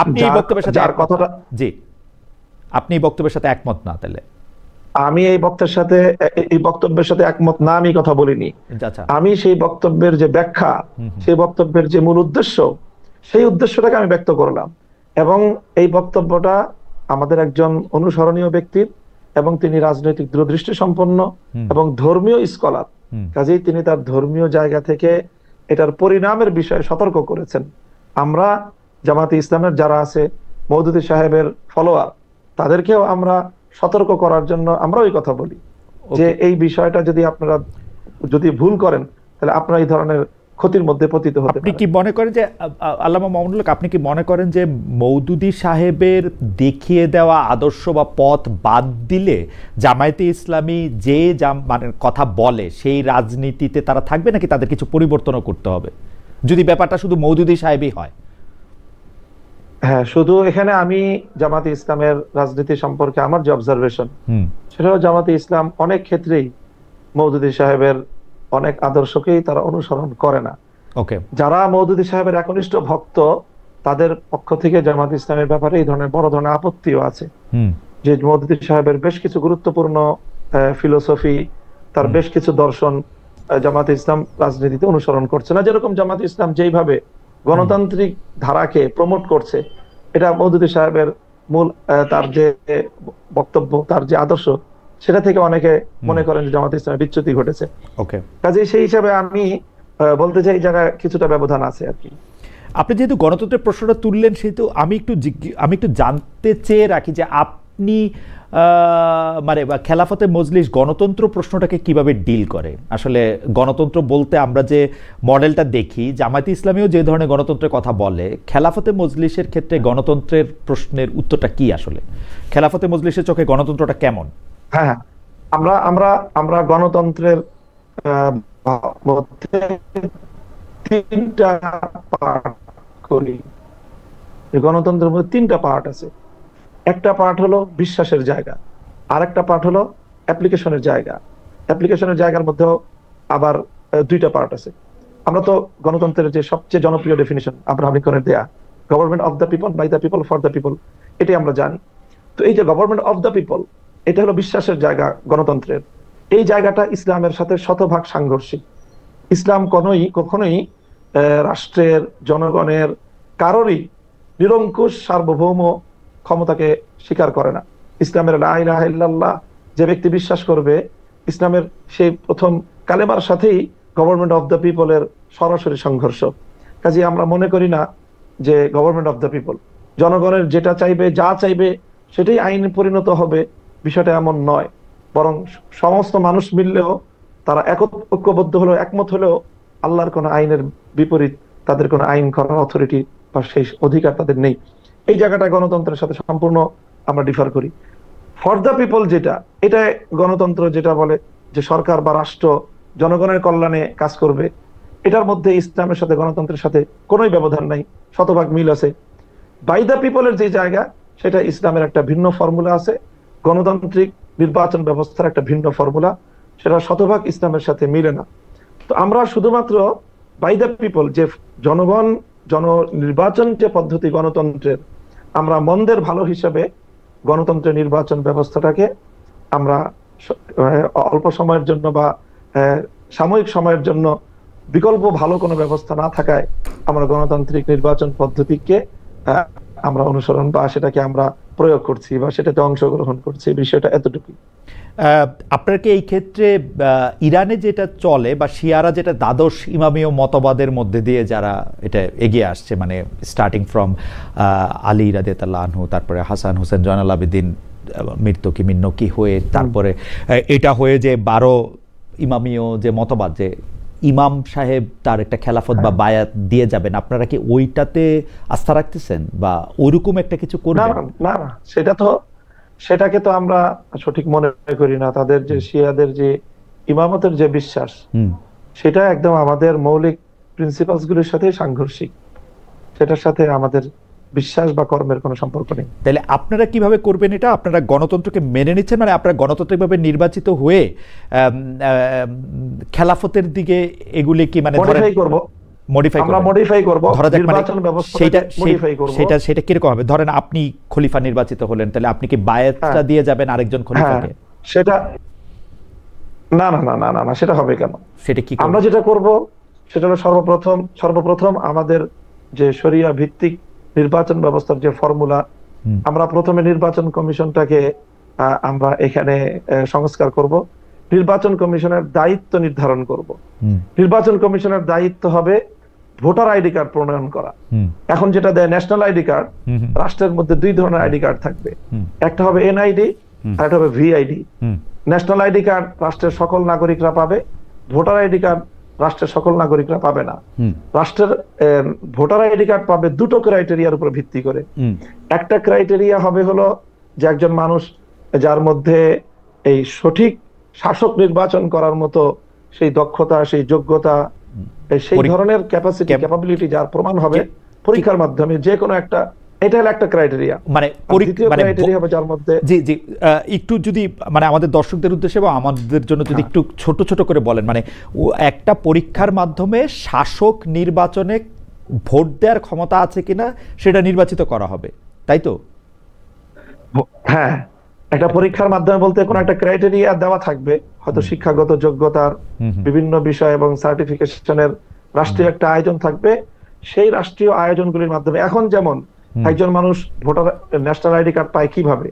আপনি এই বক্তব্যের সাথে কথাটা, জি, আপনি এই বক্তব্যের সাথে একমত না? তাহলে আমি এই বক্তব্যের সাথে একমত না, আমি কথা বলিনি। আমি সেই বক্তব্যের যে ব্যাখ্যা, সেই বক্তব্যের যে মূল উদ্দেশ্য, সেই উদ্দেশ্যটাকে আমি ব্যক্ত করলাম। এবং এই বক্তব্যটা আমাদের একজন অনুসরণীয় ব্যক্তির, এবং তিনি রাজনৈতিক দূরদৃষ্টি সম্পন্ন এবং ধর্মীয় স্কলার, কাজেই তিনি তার ধর্মীয় জায়গা থেকে এটার পরিণামের বিষয়ে সতর্ক করেছেন। আমরা জামাতে ইসলামের যারা আছে, মওদুদি সাহেবের ফলোয়ার, তাদেরকেও আমরা সতর্ক করার জন্য আমরা ওই কথা বলি যে এই বিষয়টা যদি আপনারা যদি ভুল করেন তাহলে আপনারা এই ধরনের ক্ষতির মধ্যে পতিত হতে পারেন। আপনি কি মনে করেন যে আল্লামা মামুনুল হক, আপনি কি মনে করেন যে মওদুদি সাহেবের দেখিয়ে দেওয়া আদর্শ বা পথ বাদ দিলে জামায়াতে ইসলামী যে মানে কথা বলে সেই রাজনীতিতে তারা থাকবে, নাকি তাদের কিছু পরিবর্তনও করতে হবে যদি ব্যাপারটা শুধু মওদুদি সাহেবই হয়? হ্যাঁ, শুধু এখানে আমি জামাতে ইসলামের রাজনীতি সম্পর্কে আমার যে অবজারভেশন, সেটা হলো জামাতে ইসলাম অনেক ক্ষেত্রেই মওদুদি সাহেবের অনেক আদর্শকেই তারা অনুসরণ করে না। যারা মওদুদি সাহেবের একনিষ্ঠ ভক্ত, তাদের পক্ষ থেকে জামাত ইসলামের ব্যাপারে এই ধরনের বড় ধরনের আপত্তিও আছে যে মওদুদি সাহেবের বেশ কিছু গুরুত্বপূর্ণ ফিলোসফি, তার বেশ কিছু দর্শন জামাত ইসলাম রাজনীতিতে অনুসরণ করছে না। যেরকম জামাত ইসলাম যেইভাবে গণতান্ত্রিক ধারাকে প্রমোট করছে, এটা মওদুদি সাহেবের মূল তার যে বক্তব্য, তার যে আদর্শ, সেটা থেকে অনেকে মনে করেন যে জামাত ইসলামের বিচ্যুতি ঘটেছে। কাজে সেই হিসাবে আমি বলতে চাই এই জায়গায় কিছুটা ব্যবধান আছে আর কি। আপনি যেহেতু গণতন্ত্রের প্রশ্নটা তুললেন, সেহেতু আমি একটু জানতে চেয়ে রাখি যে আপনি মানে খেলাফতে মজলিস গণতন্ত্র প্রশ্নটাকে কিভাবে ডিল করে? আসলে গণতন্ত্র বলতে আমরা যে মডেলটা দেখি, জামায়াতে ইসলামীও যে ধরনের গণতন্ত্রের কথা বলে, খেলাফতে মজলিসের ক্ষেত্রে গণতন্ত্রের প্রশ্নের উত্তরটা কি? আসলে খেলাফতে মজলিসের চোখে গণতন্ত্রটা কেমন? হ্যাঁ, আমরা আমরা আমরা গণতন্ত্রের মধ্যে তিনটা পার্ট করি। গণতন্ত্রের মধ্যে তিনটা পার্ট আছে। একটা পার্ট হলো বিশ্বাসের জায়গা, আর একটা পার্ট হলো অ্যাপ্লিকেশনের জায়গা। অ্যাপ্লিকেশনের জায়গার মধ্যেও আবার দুইটা পার্ট আছে। আমরা তো গণতন্ত্রের যে সবচেয়ে জনপ্রিয় ডেফিনিশন আব্রাহাম লিঙ্কনের দেয়া, government of the people, by the people, for the people, এটাই আমরা জানি। তো এই যে গভর্নমেন্ট অফ দ্য পিপল, এটা হলো বিশ্বাসের জায়গা গণতন্ত্রের। এই জায়গাটা ইসলামের সাথে শতভাগ সাংঘর্ষিক। ইসলাম কখনোই রাষ্ট্রের, জনগণের, কারোরই নিরঙ্কুশ সার্বভৌম ক্ষমতাকে স্বীকার করে না। ইসলামের লা ইলাহা ইল্লাল্লাহ যে ব্যক্তি বিশ্বাস করবে, ইসলামের সেই প্রথম কালেমার সাথেই গভর্নমেন্ট অফ দ্য পিপলের সরাসরি সংঘর্ষ। কাজে আমরা মনে করি না যে গভর্নমেন্ট অফ দ্য পিপল, জনগণের যেটা চাইবে, যা চাইবে সেটাই আইনে পরিণত হবে, বিষয়টা এমন নয়। বরং সমস্ত মানুষ মিললেও, তারা ঐক্যবদ্ধ হলেও, একমত হলেও আল্লাহর কোনো আইনের বিপরীত তাদের কোনো আইন করার অথরিটি বা সেই অধিকার তাদের নেই। এই জায়গাটা গণতন্ত্রের সাথে সম্পূর্ণ আমরা ডিফার করি। ফর দ্য পিপল যেটা, এটা গণতন্ত্র যেটা বলে যে সরকার বা রাষ্ট্র জনগণের কল্যাণে কাজ করবে, এটার মধ্যে ইসলামের সাথে গণতন্ত্রের সাথে কোনোই ব্যবধান নাই, শতভাগ মিল আছে। বাই দ্য পিপলের যে জায়গা, সেটা ইসলামের একটা ভিন্ন ফর্মুলা আছে, গণতান্ত্রিক নির্বাচন ব্যবস্থার একটা ভিন্ন ফর্মুলা, সেটা শতভাগ ইসলামের সাথে মিলে না। তো আমরা শুধুমাত্র বাই দ্য পিপল, যে জনগণ নির্বাচন যে পদ্ধতি গণতন্ত্রের, আমরা মন্দের ভালো হিসেবে গণতন্ত্রের নির্বাচন ব্যবস্থাটাকে আমরা অল্প সময়ের জন্য বা সাময়িক সময়ের জন্য বিকল্প ভালো কোনো ব্যবস্থা না থাকায় আমরা গণতান্ত্রিক নির্বাচন পদ্ধতিকে আমরা অনুসরণ বা সেটাকে আমরা প্রয়োগ করছি বা সেটাতে অংশগ্রহণ করছি, বিষয়টা এতটুকুই। আপনার কি এই ক্ষেত্রে ইরানে যেটা চলে বা শিয়ারা যেটা দ্বাদশ ইমামীয় মতবাদের মধ্যে দিয়ে যারা এটা এগিয়ে আসছে, মানে স্টার্টিং ফ্রম আলী রাদিয়াল্লাহু আনহু, তারপরে হাসান হোসেন জয়নুল আবেদিন মৃত্যুকি মিন্নকি হয়ে, তারপরে এটা হয়ে যে 12 ইমামীয় যে মতবাদ, যে ইমাম সাহেব তার একটা খেলাফত বা বায়াত দিয়ে যাবেন, আপনারা কি ওইটাতে আস্থা রাখতেছেন বা ওইরকম একটা কিছু করবেন? না, সেটাকে তো আমরা সঠিক মনে করি না। তাদের যে শিয়াদের যে ইমামতের যে বিশ্বাস, সেটা একদম আমাদের মৌলিক প্রিন্সিপালস গুলির সাথে সাংঘর্ষিক। সেটার সাথে আমাদের বিশ্বাস বা কর্মের কোনো সম্পর্ক নেই। তাহলে আপনারা কিভাবে করবেন এটা? আপনারা গণতন্ত্রকে মেনে নিচ্ছেন, মানে আপনারা গণতান্ত্রিকভাবে নির্বাচিত হয়ে খেলাফতের দিকে এগুলি কি মানে মডিফাই করব, নির্বাচন ব্যবস্থা মডিফাই করব। সেটা কিরকম হবে? ধরেন আপনি খলিফা নির্বাচিত হলেন, তাহলে আপনি কি বায়াতটা দিয়ে যাবেন আরেকজন খলিফাকে? সেটা না, সেটা হবে কেন? সেটা কি আমরা যেটা করব সেটা হলো সর্বপ্রথম আমাদের যে শরিয়া ভিত্তিক নির্বাচন ব্যবস্থার যে ফর্মুলা, আমরা প্রথমে নির্বাচন কমিশনটাকে আমরা এখানে সংস্কার করব। নির্বাচন কমিশনের দায়িত্ব নির্ধারণ করব। নির্বাচন কমিশনের দায়িত্ব হবে ভোটার আইডি কার্ড প্রণয়ন করা। এখন যেটা দেয় ন্যাশনাল আইডি কার্ড, রাষ্ট্রের মধ্যে 2 ধরনের আইডি কার্ড থাকবে, একটা হবে এনআইডি আর একটা হবে ভিআইডি। ন্যাশনাল আইডি কার্ড রাষ্ট্রের সকল নাগরিকরা পাবে, ভোটার আইডি কার্ড রাষ্ট্রের সকল নাগরিকরা পাবে না। রাষ্ট্রের ভোটার আইডি কার্ড পাবে 2টো ক্রাইটেরিয়ার উপর ভিত্তি করে। একটা ক্রাইটেরিয়া হবে হলো যে একজন মানুষ যার মধ্যে এই সঠিক শাসক নির্বাচন করার মতো সেই দক্ষতা, সেই যোগ্যতা, সেই ধরনের ক্যাপাবিলিটি যার প্রমাণ হবে পরীক্ষার মাধ্যমে যে কোনো একটা, এটা হলো একটা ক্রাইটেরিয়া। মানে ক্রাইটেরিয়া হবে যার মধ্যে জি একটু যদি মানে আমাদের দর্শকদের উদ্দেশ্যে বা আমাদের জন্য যদি একটু ছোট ছোট করে বলেন, মানে একটা পরীক্ষার মাধ্যমে শাসক নির্বাচনে ভোট দেওয়ার ক্ষমতা আছে কিনা সেটা নির্বাচিত করা হবে, তাই তো? হ্যাঁ, একটা পরীক্ষার মাধ্যমে বলতে কোনো একটা ক্রাইটেরিয়া দেওয়া থাকবে, হয়তো শিক্ষাগত যোগ্যতার বিভিন্ন বিষয় এবং সার্টিফিকেশনের রাষ্ট্রীয় একটা আয়োজন থাকবে। সেই রাষ্ট্রীয় আয়োজনগুলির মাধ্যমে এখন যেমন একজন মানুষ ভোটার ন্যাশনাল আইডি কার্ড পায় কিভাবে?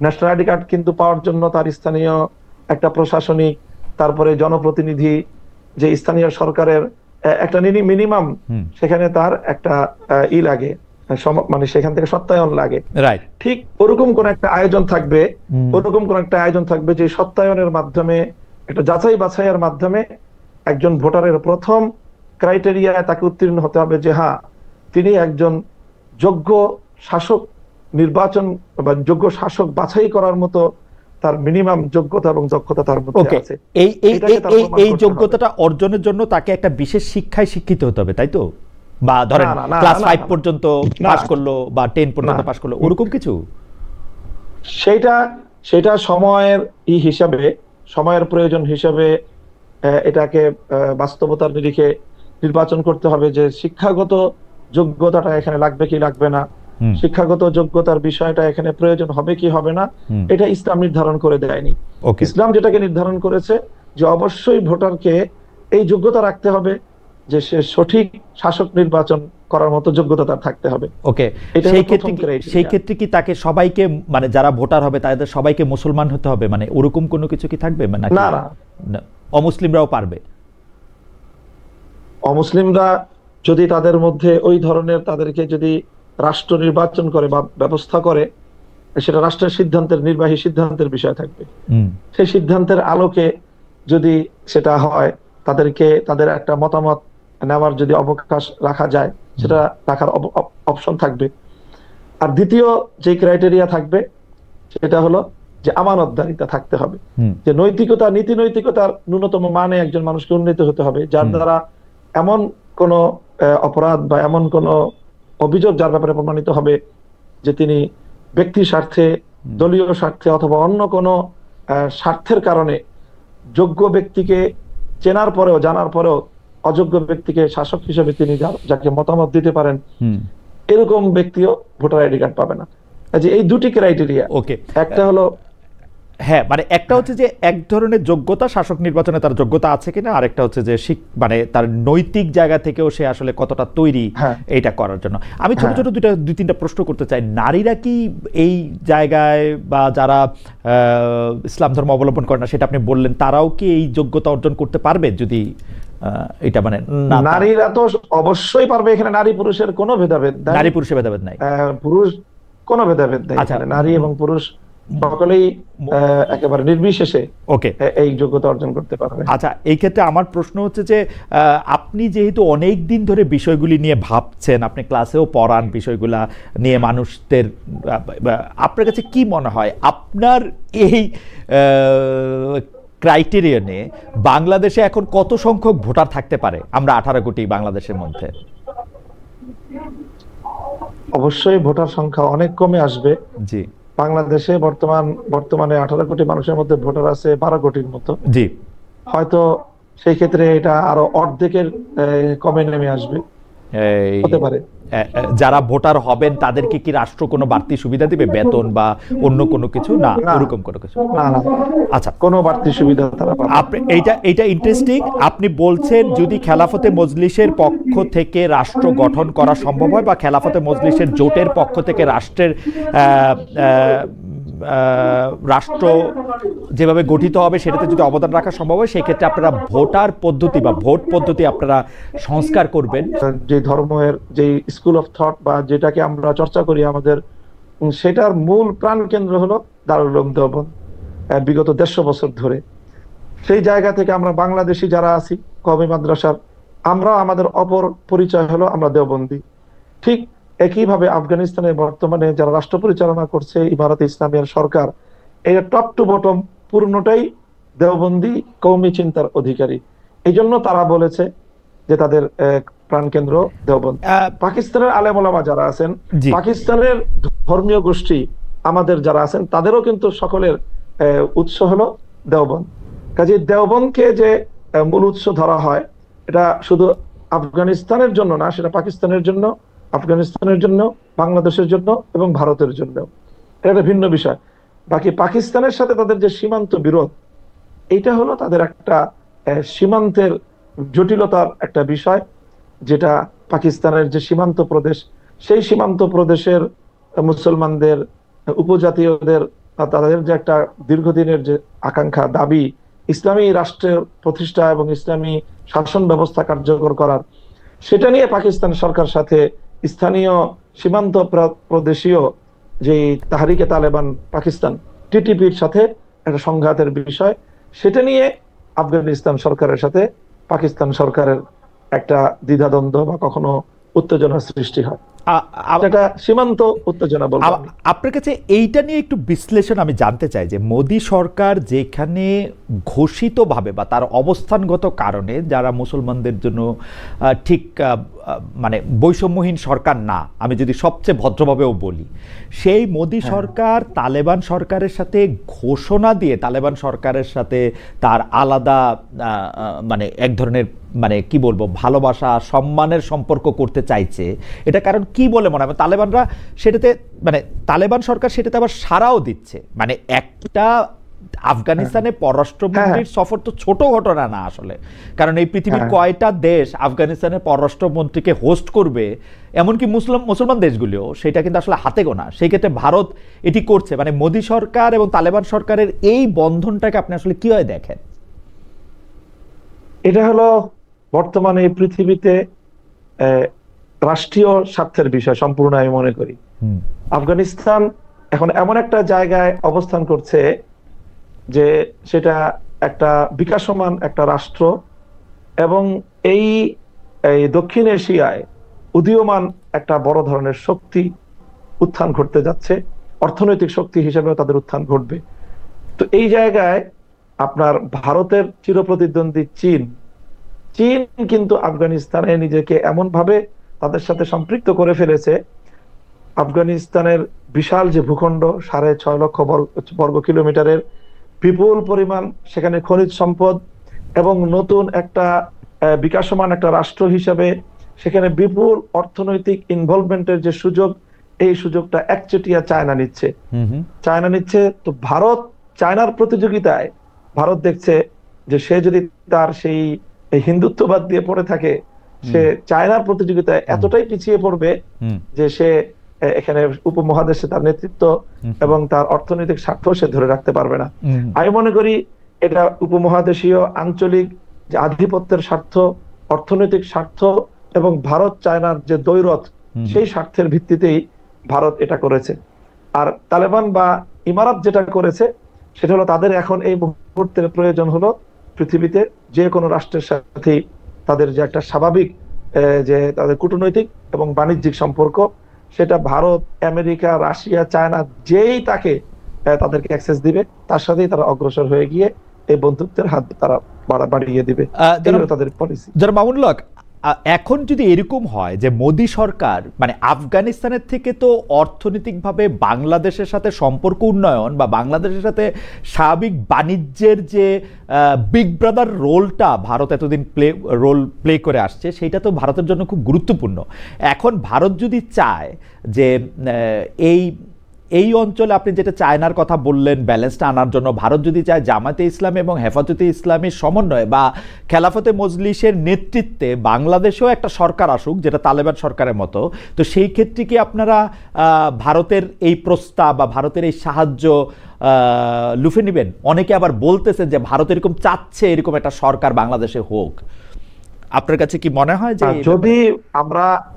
ন্যাশনাল আইডি কার্ড কিন্তু পাওয়ার জন্য তার স্থানীয় একটা প্রশাসনিক, তারপরে জনপ্রতিনিধি, যে স্থানীয় সরকারের একটা মিনিমাম সেখানে তার একটা লাগে, মানে সেখান থেকে সত্যায়ন লাগে। ঠিক ওরকম কোন একটা আয়োজন থাকবে, যে সত্যায়নের মাধ্যমে, একটা যাচাই বাছাইয়ের মাধ্যমে একজন ভোটারের প্রথম ক্রাইটেরিয়া তাকে উত্তীর্ণ হতে হবে যে হ্যাঁ, তিনি একজন যোগ্য শাসক নির্বাচন বা যোগ্য শাসক বাছাই করার মতো তার মিনিমাম যোগ্যতা এবং দক্ষতা তার মধ্যে আছে। এই যোগ্যতাটা অর্জনের জন্য তাকে একটা বিশেষ শিক্ষায় শিক্ষিত হতে হবে, তাই তো? বা ধরেন ক্লাস 5 পর্যন্ত পাস করলো বা 10 পর্যন্ত পাস করলো, ওরকম কিছু? সেটা সময়ের হিসাবে, সময়ের প্রয়োজন হিসাবে এটাকে বাস্তবতার নিরিখে নির্বাচন করতে হবে যে শিক্ষাগত যোগ্যতাটা এখানে লাগবে কি লাগবে না, শিক্ষাগত যোগ্যতার বিষয়টা এখানে প্রয়োজন হবে কি হবে না, এটা ইসলাম নির্ধারণ করে দেয়নি। ইসলাম যেটাকে নির্ধারণ করেছে যে অবশ্যই ভোটারকে এই যোগ্যতা রাখতে হবে যে সে সঠিক শাসক নির্বাচন করার মতো যোগ্যতা তার থাকতে হবে। ওকে, সেই ক্ষেত্রে কি তাকে সবাইকে, মানে যারা ভোটার হবে তাদের সবাইকে মুসলমান হতে হবে, মানে ওরকম কোনো কিছু কি থাকবে? মানে না না, অমুসলিমরাও পারবে? অমুসলিমরা যদি তাদের মধ্যে ওই ধরনের, তাদেরকে যদি রাষ্ট্র নির্বাচন করে বা ব্যবস্থা করে, সেটা রাষ্ট্রের সিদ্ধান্তের, নির্বাহী সিদ্ধান্তের বিষয় থাকবে। সেই সিদ্ধান্তের আলোকে যদি সেটা হয়, তাদেরকে তাদের একটা মতামত নেওয়ার যদি অবকাশ রাখা যায়, সেটা রাখার অপশন থাকবে। আর দ্বিতীয় যে ক্রাইটেরিয়া থাকবে সেটা হলো যে আমানতদারিতা থাকতে হবে, যে নৈতিকতা, নীতি নৈতিকতার ন্যূনতম মানে একজন মানুষকে উন্নীত হতে হবে, যার দ্বারা এমন কোন অপরাধ বা এমন কোন অভিযোগ যার ব্যাপারে প্রমাণিত হবে যে তিনি ব্যক্তি স্বার্থে, দলীয় স্বার্থে অথবা অন্য কোনো স্বার্থের কারণে যোগ্য ব্যক্তিকে চেনার পরেও, জানার পরেও অযোগ্য ব্যক্তিকে শাসক হিসেবে তিনি যাকে মতামত দিতে পারেন, এরকম ব্যক্তিও ভোটার আইডি কার্ড পাবে না। এই দুটি ক্রাইটেরিয়া। ওকে, একটা হলো, হ্যাঁ, মানে একটা হচ্ছে যে এক ধরনের যোগ্যতা, শাসক নির্বাচনে তার যোগ্যতা আছে কিনা, আর একটা হচ্ছে যে মানে তার নৈতিক জায়গা থেকেও সে আসলে কতটা তৈরি এইটা করার জন্য। আমি ছোট ছোট দুই তিনটা প্রশ্ন করতে চাই। নারীরা কি এই জায়গায়, বা যারা ইসলাম ধর্ম অবলম্বন করে না, সেটা আপনি বললেন, তারাও কি এই যোগ্যতা অর্জন করতে পারবে? যদি এটা মানে নারীরা তো অবশ্যই পারবে, এখানে নারী পুরুষের কোনো ভেদাভেদ নাই, নারী পুরুষের ভেদাভেদ নাই, পুরুষ কোনো ভেদাভেদ নাই, নারী এবং পুরুষ সকলেই একেবারে নির্বিশেষে এই যোগ্যতা অর্জন করতে পারবে। আচ্ছা, এই ক্ষেত্রে আমার প্রশ্ন হচ্ছে যে আপনি যেহেতু অনেক দিন ধরে বিষয়গুলি নিয়ে ভাবছেন, আপনি ক্লাসেও পড়ান বিষয়গুলা নিয়ে মানুষদের, আপনার কাছে কি মনে হয় আপনার এই ক্রাইটেরিয়ানে বাংলাদেশে এখন কত সংখ্যক ভোটার থাকতে পারে? আমরা 18 কোটি বাংলাদেশের মধ্যে। অবশ্যই ভোটার সংখ্যা অনেক কমে আসবে। জি, বাংলাদেশে বর্তমানে 18 কোটি মানুষের মধ্যে ভোটার আছে 12 কোটির মতো। জি, হয়তো সেই ক্ষেত্রে এটা আরো অর্ধেকের কমে নেমে আসবে, হতে পারে। যারা ভোটার হবেন তাদেরকে কি রাষ্ট্র কোনো বাড়তি সুবিধা দিবে, বেতন বা অন্য কোনো কিছু? না, এরকম কোনো কিছু না। আচ্ছা, কোনো বাড়তি সুবিধা তারা পাবে? আপনি এইটা ইন্টারেস্টিং। আপনি বলছেন যদি খেলাফতে মজলিসের পক্ষ থেকে রাষ্ট্র গঠন করা সম্ভব হয়, বা খেলাফতে মজলিসের জোটের পক্ষ থেকে রাষ্ট্র যেভাবে গঠিত হবে সেটাতে যদি অবদান রাখা সম্ভব হয়, সেক্ষেত্রে আপনারা ভোটার পদ্ধতি বা ভোট পদ্ধতি আপনারা সংস্কার করবেন। যে ধর্মের যে স্কুল অফ থট বা যেটাকে আমরা চর্চা করি আমাদের, সেটার মূল প্রাণ কেন্দ্র হলো দারুল উলুম দেওবন্দ। বিগত 150 বছর ধরে সেই জায়গা থেকে আমরা বাংলাদেশি যারা আছি কওমি মাদ্রাসার, আমরা আমাদের অপর পরিচয় হলো আমরা দেওবন্দি। ঠিক একইভাবে আফগানিস্তানে বর্তমানে যারা রাষ্ট্র পরিচালনা করছে ইমারতে ইসলামিয়ার সরকার, এটা টপ টু বটম পূর্ণটাই দেওবন্দি কওমি চিন্তার অধিকারী। এই জন্য তারা বলেছে যে তাদের প্রাণকেন্দ্র দেওবন্দ। পাকিস্তানের আলেম ওলামা যারা আছেন, পাকিস্তানের ধর্মীয় গোষ্ঠী আমাদের যারা আছেন, তাদেরও কিন্তু সকলের উৎস হলো দেওবন্দ। কাজে দেওবন্দকে যে মূল উৎস ধরা হয়, এটা শুধু আফগানিস্তানের জন্য না, সেটা পাকিস্তানের জন্য, আফগানিস্তানের জন্য, বাংলাদেশের জন্য এবং ভারতের জন্য। এটা একটা ভিন্ন বিষয়। বাকি পাকিস্তানের সাথে তাদের যে সীমান্ত বিরোধ, এইটা হলো তাদের একটা সীমান্তের জটিলতার একটা বিষয়, যেটা পাকিস্তানের যে সীমান্ত প্রদেশ, সেই সীমান্ত প্রদেশের মুসলমানদের, উপজাতীয়দের, তাদের যে একটা দীর্ঘদিনের যে আকাঙ্ক্ষা, দাবি ইসলামী রাষ্ট্রের প্রতিষ্ঠা এবং ইসলামী শাসন ব্যবস্থা কার্যকর করার, সেটা নিয়ে পাকিস্তান সরকার সাথে স্থানীয় সীমান্ত প্রদেশীয় যে তাহরিকে তালেবান পাকিস্তান, টিটিপির সাথে একটা সংঘাতের বিষয়, সেটা নিয়ে আফগানিস্তান সরকারের সাথে পাকিস্তান সরকারের একটা দ্বিধাদ্বন্দ্ব বা কখনো উত্তেজনার সৃষ্টি হয়। সীমান্ত উত্তেজনা বলবো। আপনার কাছে এইটা নিয়ে একটু বিশ্লেষণ আমি জানতে চাই, যে মোদী সরকার যেখানে ঘোষিতভাবে বা তার অবস্থানগত কারণে যারা মুসলমানদের জন্য ঠিক মানে বৈষম্যহীন সরকার না, আমি যদি সবচেয়ে ভদ্রভাবেও বলি, সেই মোদী সরকার তালেবান সরকারের সাথে ঘোষণা দিয়ে তালেবান সরকারের সাথে তার আলাদা মানে এক ধরনের মানে কি বলবো ভালোবাসা সম্মানের সম্পর্ক করতে চাইছে, এটা কারণ কি বলে মনে হয়? তালেবানরা সেটাতে মানে তালেবান সরকার সেটাতে আবার সাড়াও দিচ্ছে। মানে একটা আফগানিস্তানে পররাষ্ট্রমন্ত্রীর সফর তো ছোট ঘটনা না আসলে, কারণ এই পৃথিবীর কয়টা দেশ আফগানিস্তানের পররাষ্ট্রমন্ত্রীকে হোস্ট করবে, এমনকি মুসলমান দেশগুলিও, সেটা কিন্তু আসলে হাতে গোনা। সেই ক্ষেত্রে ভারত এটি করছে। মানে মোদী সরকার এবং তালেবান সরকারের এই বন্ধনটাকে আপনি আসলে কিভাবে দেখেন? এটা হলো বর্তমানে এই পৃথিবীতে রাষ্ট্রীয় স্বার্থের বিষয় সম্পূর্ণ আমি মনে করি। আফগানিস্তান এখন এমন একটা জায়গায় অবস্থান করছে যে সেটা একটা বিকাশমান একটা রাষ্ট্র, এবং এই দক্ষিণ এশিয়ায় উদীয়মান একটা বড় ধরনের শক্তি উত্থান ঘটতে যাচ্ছে, অর্থনৈতিক শক্তি হিসেবেও তাদের উত্থান ঘটবে। তো এই জায়গায় আপনার ভারতের চিরপ্রতিদ্বন্দ্বী চীন কিন্তু আফগানিস্তানে নিজেকে এমন ভাবে তাদের সাথে সম্পৃক্ত করে ফেলেছে, আফগানিস্তানের বিশাল যে ভূখণ্ড 6.5 লক্ষ বর্গ কিলোমিটারের, বিপুল পরিমাণ সেখানে খনিজ সম্পদ, এবং নতুন একটা বিকাশমান একটা রাষ্ট্র হিসেবে সেখানে বিপুল অর্থনৈতিক ইনভলভমেন্টের যে সুযোগ, এই সুযোগটা একচেটিয়া চায়না নিচ্ছে। তো ভারত চায়নার প্রতিযোগিতায় ভারত দেখছে যে সে যদি তার সেই হিন্দুত্ববাদ দিয়ে পড়ে থাকে, সে চায়নার প্রতিযোগিতায় এতটাই পিছিয়ে পড়বে যে সে এখানে উপমহাদেশে তার নেতৃত্ব এবং তার অর্থনৈতিক স্বার্থ সে ধরে রাখতে পারবে না। আমি মনে করি এটা উপমহাদেশীয় আঞ্চলিক যে আধিপত্যের স্বার্থ, অর্থনৈতিক স্বার্থ এবং ভারত চায়নার যে দ্বৈরথ, সেই স্বার্থের ভিত্তিতেই ভারত এটা করেছে। আর তালেবান বা ইমারাত যেটা করেছে সেটা হলো তাদের এখন এই মুহূর্তের প্রয়োজন হলো পৃথিবীতে যে কোনো রাষ্ট্রের সাথে তাদের যে একটা স্বাভাবিক যে তাদের কূটনৈতিক এবং বাণিজ্যিক সম্পর্ক, সেটা ভারত, আমেরিকা, রাশিয়া, চায়না যেই তাকে তাদেরকে অ্যাক্সেস দিবে তার সাথেই তারা অগ্রসর হয়ে গিয়ে এই বন্ধুত্বের হাত তারা বাড়িয়ে দিবে, তাদের পলিসি। যারা মামুনুল হক, এখন যদি এরকম হয় যে মোদী সরকার মানে আফগানিস্তানের থেকে তো অর্থনৈতিকভাবে বাংলাদেশের সাথে সম্পর্ক উন্নয়ন বা বাংলাদেশের সাথে স্বাভাবিক বাণিজ্যের যে বিগ ব্রাদার রোলটা ভারত এতদিন প্লে করে আসছে, সেইটা তো ভারতের জন্য খুব গুরুত্বপূর্ণ। এখন ভারত যদি চায় যে এই অঞ্চলে আপনি যেটা চায়নার কথা বললেন ব্যালেন্সটা আনার জন্য, ভারত যদি চায় জামায়াতে ইসলামী এবং হেফাজতে ইসলামীর সমন্বয়ে বা খেলাফতে মজলিসের নেতৃত্বে বাংলাদেশেও একটা সরকার আসুক যেটা তালেবান সরকারের মতো, তো সেই ক্ষেত্রে কি আপনারা ভারতের এই প্রস্তাব বা ভারতের এই সাহায্য লুফে নেবেন? অনেকে আবার বলতেছেন যে ভারত এরকম চাচ্ছে এরকম একটা সরকার বাংলাদেশে হোক। আপনার কাছে কি মনে হয় যে যদি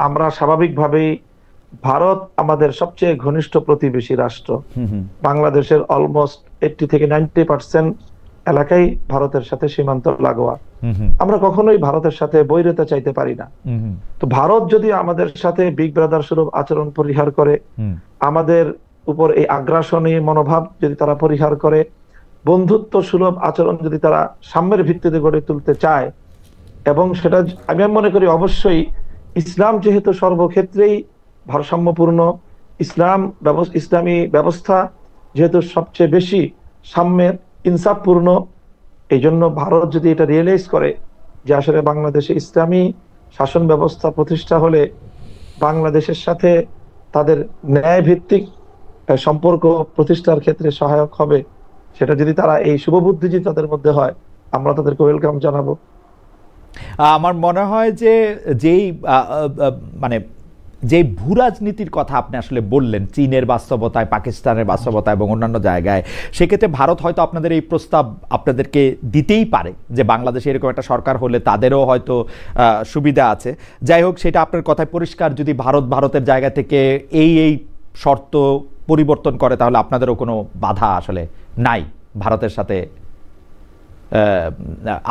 আমরা স্বাভাবিকভাবেই, ভারত আমাদের সবচেয়ে ঘনিষ্ঠ প্রতিবেশী রাষ্ট্র, বাংলাদেশের অলমোস্ট 80 থেকে 90% এলাকাই ভারতের সাথে সীমান্ত লাগোয়া, আমরা কখনোই ভারতের সাথে বৈরতা চাইতে পারি না। তো ভারত যদি আমাদের সাথে বিগ ব্রাদার স্বরূপ আচরণ পরিহার করে, আমাদের উপর এই আগ্রাসনী মনোভাব যদি তারা পরিহার করে, বন্ধুত্ব সুলভ আচরণ যদি তারা সাম্যের ভিত্তিতে গড়ে তুলতে চায়, এবং সেটা আমি মনে করি অবশ্যই ইসলাম যেহেতু সর্বক্ষেত্রেই ভারসাম্যপূর্ণ, ইসলামী ব্যবস্থা যেহেতু সবচেয়ে বেশি সাম্যের ইনসাফপূর্ণ, এই জন্য ভারত যদি এটা রিয়েলাইজ করে যে আসলে বাংলাদেশে ইসলামী শাসন ব্যবস্থা প্রতিষ্ঠা হলে বাংলাদেশের সাথে তাদের ন্যায় ভিত্তিক সম্পর্ক প্রতিষ্ঠার ক্ষেত্রে সহায়ক হবে, সেটা যদি তারা এই শুভবুদ্ধি যদি তাদের মধ্যে হয়, আমরা তাদেরকে ওয়েলকাম জানাবো। আমার মনে হয় যে যেই মানে যে ভূ রাজনীতির কথা আপনি আসলে বললেন চীনের বাস্তবতায়, পাকিস্তানের বাস্তবতায় এবং অন্যান্য জায়গায়, সেক্ষেত্রে ভারত হয়তো আপনাদের এই প্রস্তাব আপনাদেরকে দিতেই পারে যে বাংলাদেশে এরকম একটা সরকার হলে তাদেরও হয়তো সুবিধা আছে। যাই হোক, সেটা আপনার কথায় পরিষ্কার, যদি ভারতের জায়গা থেকে এই শর্ত পরিবর্তন করে তাহলে আপনাদেরও কোনো বাধা আসলে নাই ভারতের সাথে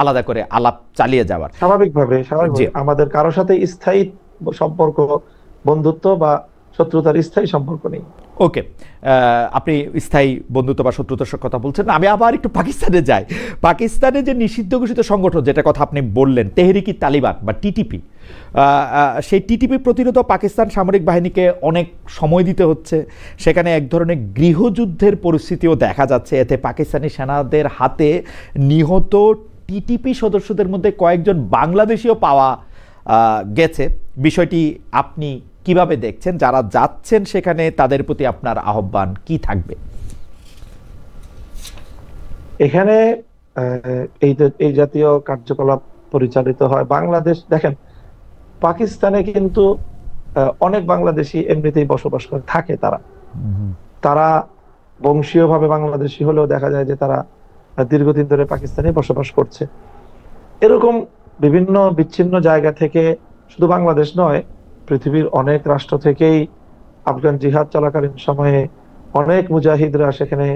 আলাদা করে আলাপ চালিয়ে যাওয়ার। স্বাভাবিকভাবে আমাদের কারোর সাথে স্থায়ী সম্পর্ক, বন্ধুত্ব বা শত্রুতার স্থায়ী সম্পর্ক নেই। ওকে, আপনি স্থায়ী বন্ধুত্ব বা শত্রুতার কথা বলছেন। আমি আবার একটু পাকিস্তানে যাই। পাকিস্তানে যে নিষিদ্ধ ঘোষিত সংগঠন যেটা কথা আপনি বললেন, তেহরিকি তালিবান বা টিটিপি, সেই টিটিপি প্রতিরোধ পাকিস্তান সামরিক বাহিনীকে অনেক সময় দিতে হচ্ছে। সেখানে এক ধরনের গৃহযুদ্ধের পরিস্থিতিও দেখা যাচ্ছে। এতে পাকিস্তানি সেনাদের হাতে নিহত টিটিপি সদস্যদের মধ্যে কয়েকজন বাংলাদেশিও পাওয়া গেছে। বিষয়টি আপনি কিভাবে দেখছেন? যারা যাচ্ছেন সেখানে তাদের প্রতি আপনার আহ্বান কি থাকবে? এখানে এই জাতীয় কার্যকলাপ পরিচালিত হয় বাংলাদেশ। দেখেন, পাকিস্তানে কিন্তু অনেক বাংলাদেশি এমনিতেই বসবাস করে থাকে। তারা বংশীয়ভাবে বাংলাদেশি হলেও দেখা যায় যে তারা দীর্ঘদিন ধরে পাকিস্তানে বসবাস করছে। এরকম বিভিন্ন বিচ্ছিন্ন জায়গা থেকে, শুধু বাংলাদেশ নয়, পৃথিবীর অনেক রাষ্ট্র থেকেই আফগান জিহাদ চলাকালীন সময়ে অনেক মুজাহিদরা সেখানে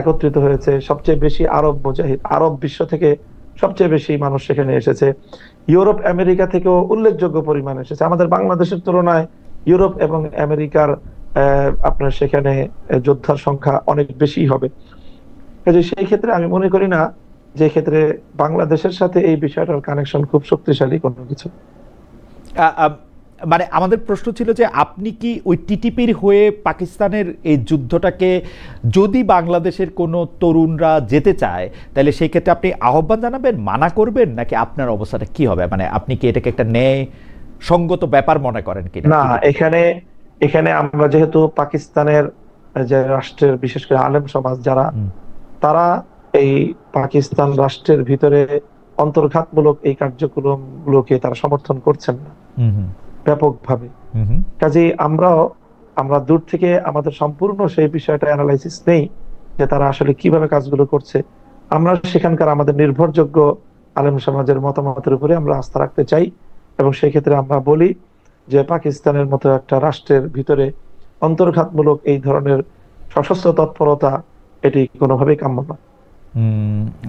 একত্রিত হয়েছে। সবচেয়ে বেশি আরব মুজাহিদ, আরব বিশ্ব থেকে সবচেয়ে বেশি মানুষ সেখানে এসেছে। ইউরোপ আমেরিকা থেকেও উল্লেখযোগ্য পরিমাণ এসেছে। আমাদের বাংলাদেশের তুলনায় ইউরোপ এবং আমেরিকার আপনার সেখানে যোদ্ধার সংখ্যা অনেক বেশি হবে। সেই ক্ষেত্রে আমি মনে করি না যে ক্ষেত্রে বাংলাদেশের সাথে এই বিষয়টার কানেকশন খুব শক্তিশালী কোনো কিছু। মানে আমাদের প্রশ্ন ছিল যে আপনি কি ওই টিটিপির হয়ে পাকিস্তানের এই যুদ্ধটাকে, যদি বাংলাদেশের কোনো তরুণরা যেতে চায় তাহলে সেই ক্ষেত্রে আপনি আহ্বান জানাবেন, মানা করবেন, নাকি আপনার অবস্থাটা কি হবে? মানে আপনি কি এটাকে একটা ন্যায় সঙ্গত ব্যাপার মনে করেন কিনা? না, এখানে আমরা যেহেতু পাকিস্তানের যে রাষ্ট্রের বিশেষ করে আলেম সমাজ যারা, তারা এই পাকিস্তান রাষ্ট্রের ভিতরে অন্তর্ঘাতমূলক এই কার্যক্রমগুলোকে তারা সমর্থন করছেন না ব্যাপকভাবে। কাজেই আমরা দূর থেকে আমাদের সম্পূর্ণ সেই বিষয়টা অ্যানালাইসিস নেই যে তারা আসলে কিভাবে কাজগুলো করছে। আমরা সেখানকার আমাদের নির্ভরযোগ্য আলেম সমাজের মতামতের উপরে আমরা আস্থা রাখতে চাই, এবং সেই ক্ষেত্রে আমরা বলি যে পাকিস্তানের মতো একটা রাষ্ট্রের ভিতরে অন্তর্ঘাতমূলক এই ধরনের সশস্ত্র তৎপরতা এটি কোনোভাবেই কাম্য নয়।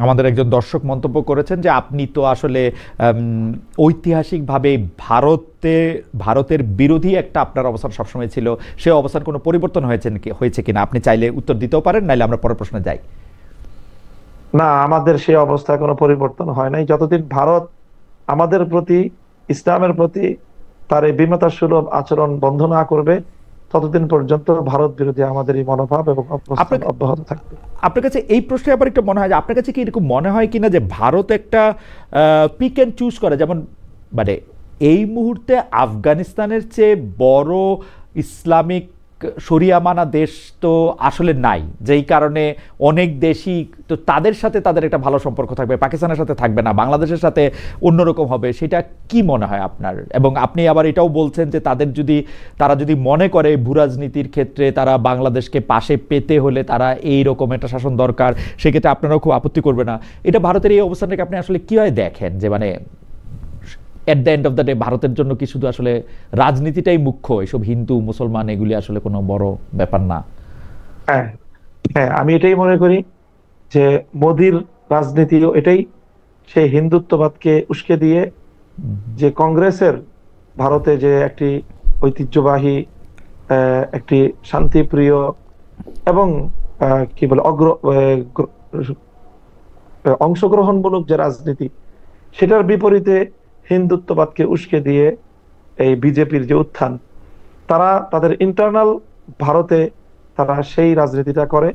আমাদের একজন দর্শক মন্তব্য করেছেন যে আপনি তো আসলে ঐতিহাসিকভাবে ভারতের বিরোধী একটা আপনার অবস্থান সবসময় ছিল, সে অবস্থান কোনো পরিবর্তন হয়েছে কিনা? আপনি চাইলে উত্তর দিতেও পারেন, নাইলে আমরা পরের প্রশ্নে যাই। না, আমাদের সেই অবস্থায় কোনো পরিবর্তন হয় নাই। যতদিন ভারত আমাদের প্রতি, ইসলামের প্রতি তার এই বিমতা সুলভ আচরণ বন্ধ না করবে, ততদিন পর্যন্ত ভারত বিরোধী আমাদের এই মনোভাব এবং অবস্থান অব্যাহত থাকবে। আপনার কাছে এই প্রশ্নে আবার একটু মনে হয় যে আপনার কাছে কি এরকম মনে হয় কিনা যে ভারত একটা পিক অ্যান্ড চুজ করে, যেমন মানে এই মুহূর্তে আফগানিস্তানের চেয়ে বড় ইসলামিক শরিয়া মানা দেশ তো আসলে নাই, যেই কারণে অনেক দেশই তো তাদের সাথে তাদের একটা ভালো সম্পর্ক থাকবে, পাকিস্তানের সাথে থাকবে না, বাংলাদেশের সাথে অন্যরকম হবে। সেটা কি মনে হয় আপনার? এবং আপনি আবার এটাও বলছেন যে তারা যদি মনে করে ভূরাজনীতির ক্ষেত্রে তারা বাংলাদেশকে পাশে পেতে হলে তারা এইরকম একটা শাসন দরকার, সেক্ষেত্রে আপনারাও খুব আপত্তি করবে না। এটা ভারতের এই অবস্থানটাকে আপনি আসলে কিভাবে দেখেন? যে মানে at the end of the day ভারতের জন্য কি শুধু আসলে রাজনীতিটাই মুখ্য, এসব হিন্দু মুসলমান এগুলি আসলে কোনো বড় ব্যাপার না? হ্যাঁ, আমি এটাই মনে করি যে মোদির রাজনীতিও এটাই, সেই হিন্দুত্ববাদকে উস্কে দিয়ে যে কংগ্রেসের ভারতে যে একটি ঐতিহ্যবাহী একটি শান্তিপ্রিয় এবং কি বলে অংশগ্রহণমূলক যে রাজনীতি, সেটার বিপরীতে হিন্দুত্ববাদকে উস্কে দিয়ে এই বিজেপির যে উত্থান, তারা তাদের ইন্টারনাল ভারতে তারা সেই রাজনীতিটা করে,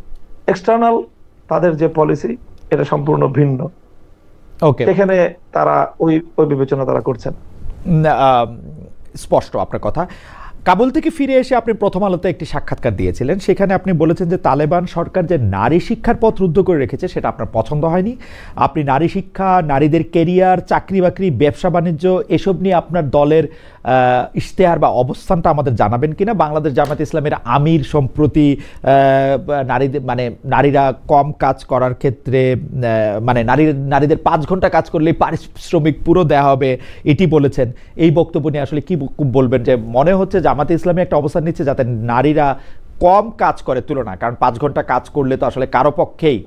এক্সটার্নাল তাদের যে পলিসি এটা সম্পূর্ণ ভিন্ন। এখানে তারা ওই বিবেচনা তারা করছেন। স্পষ্ট আপনার কথা। কাবুল থেকে ফিরে এসে আপনি প্রথম আলোতে একটি সাক্ষাৎকার দিয়েছিলেন, সেখানে আপনি বলেছেন যে তালেবান সরকার যে নারী শিক্ষার পথ রুদ্ধ করে রেখেছে সেটা আপনার পছন্দ হয়নি। আপনি নারী শিক্ষা, নারীদের কেরিয়ার, চাকরি বাকরি, ব্যবসা বাণিজ্য এসব নিয়ে আপনার দলের ইশতেহার বা অবস্থানটা আমাদের জানাবেন কিনা? বাংলাদেশ জামায়াতে ইসলামের আমির সম্প্রতি নারীরা কম কাজ করার ক্ষেত্রে নারীদের 5 ঘন্টা কাজ করলেই পারিশ্রমিক পুরো দেওয়া হবে এটি বলেছেন। এই বক্তব্য নিয়ে আসলে কি বলবেন? যে মনে হচ্ছে জামায়াতে ইসলামী একটা অবস্থান নিচ্ছে যাতে নারীরা কম কাজ করে তুলনা, কারণ 5 ঘন্টা কাজ করলে তো আসলে কারো পক্ষেই,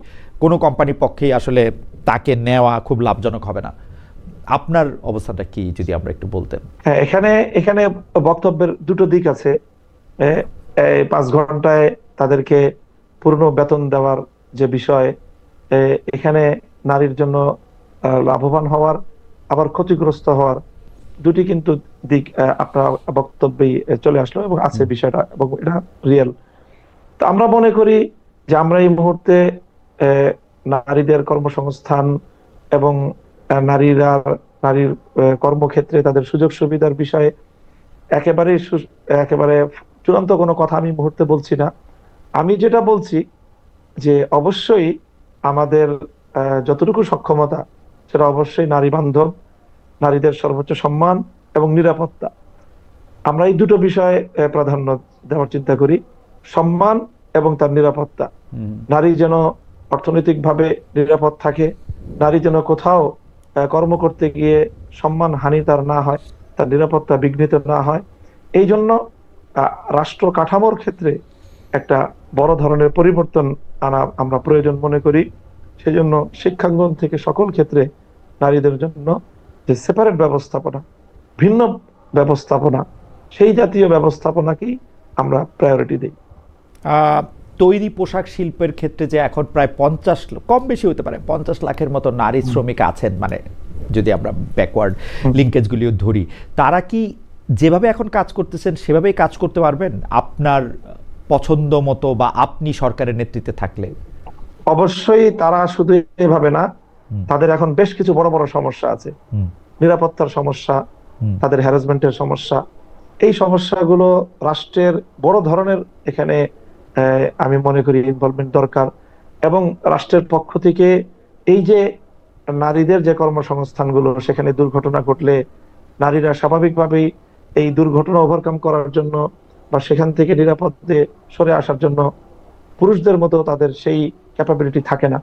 কোনো কোম্পানির পক্ষেই আসলে তাকে নেওয়া খুব লাভজনক হবে না। আপনার অবস্থাটা কি যদি আমরা একটু বলতেন? হ্যাঁ, এখানে বক্তব্যের দুটো দিক আছে। 5 ঘন্টায় তাদেরকে পূর্ণ বেতন দেওয়ার যে বিষয়, এখানে নারীর জন্য লাভবান হওয়ার আবার ক্ষতিগ্রস্ত হওয়ার দুটি কিন্তু দিক আপনার বক্তব্যেই চলে আসলো এবং আছে বিষয়টা, এবং এটা রিয়েল। তো আমরা মনে করি যে আমরা এই মুহূর্তে নারীদের কর্মসংস্থান এবং নারীর কর্মক্ষেত্রে তাদের সুযোগ সুবিধার বিষয়ে একেবারে চূড়ান্ত কোনো কথা আমি মুহূর্তে বলছি না। আমি যেটা বলছি যে অবশ্যই আমাদের যতটুকু সক্ষমতা সেটা অবশ্যই নারী বান্ধব, নারীদের সর্বোচ্চ সম্মান এবং নিরাপত্তা, আমরা এই দুটো বিষয়ে প্রাধান্য দেওয়ার চিন্তা করি। সম্মান এবং তার নিরাপত্তা, নারী যেন অর্থনৈতিকভাবে নিরাপদ থাকে, নারী যেন কোথাও কর্ম করতে গিয়ে সম্মান হানি তার না হয়, তার নিরাপত্তা বিঘ্নিত না হয়। এই জন্য রাষ্ট্র কাঠামোর ক্ষেত্রে একটা বড় ধরনের পরিবর্তন আনা আমরা প্রয়োজন মনে করি। সেজন্য শিক্ষাঙ্গন থেকে সকল ক্ষেত্রে নারীদের জন্য যে সেপারেট ব্যবস্থাপনা, ভিন্ন ব্যবস্থাপনা, সেই জাতীয় ব্যবস্থাপনাকেই আমরা প্রায়োরিটি দিই। তৈরি পোশাক শিল্পের ক্ষেত্রে যে এখন প্রায় 50 কম বেশি হতে পারে 50 লাখের মতো নারী শ্রমিক আছেন, মানে যদি আমরা ব্যাকওয়ার্ড লিঙ্কেজগুলিও ধরি, তারা কি যেভাবে এখন কাজ করতেছেন সেভাবেই কাজ করতে পারবেন আপনার পছন্দ মতো বা আপনি সরকারের নেতৃত্বে থাকলে? অবশ্যই তারা শুধু এভাবে না, তাদের এখন বেশ কিছু বড় বড় সমস্যা আছে। নিরাপত্তার সমস্যা, তাদের হ্যারাসমেন্টের সমস্যা, এই সমস্যাগুলো রাষ্ট্রের বড় ধরনের এখানে আমি মনে করি ইনভলভমেন্ট দরকার। এবং রাষ্ট্রের পক্ষ থেকে এই যে নারীদের যে কর্মসংস্থানগুলো, সেখানে দুর্ঘটনা ঘটলে নারীরা স্বাভাবিকভাবেই এই দুর্ঘটনা ওভারকাম করার জন্য বা সেখান থেকে নিরাপদে সরে আসার জন্য পুরুষদের মতো তাদের সেই ক্যাপাবিলিটি থাকে না।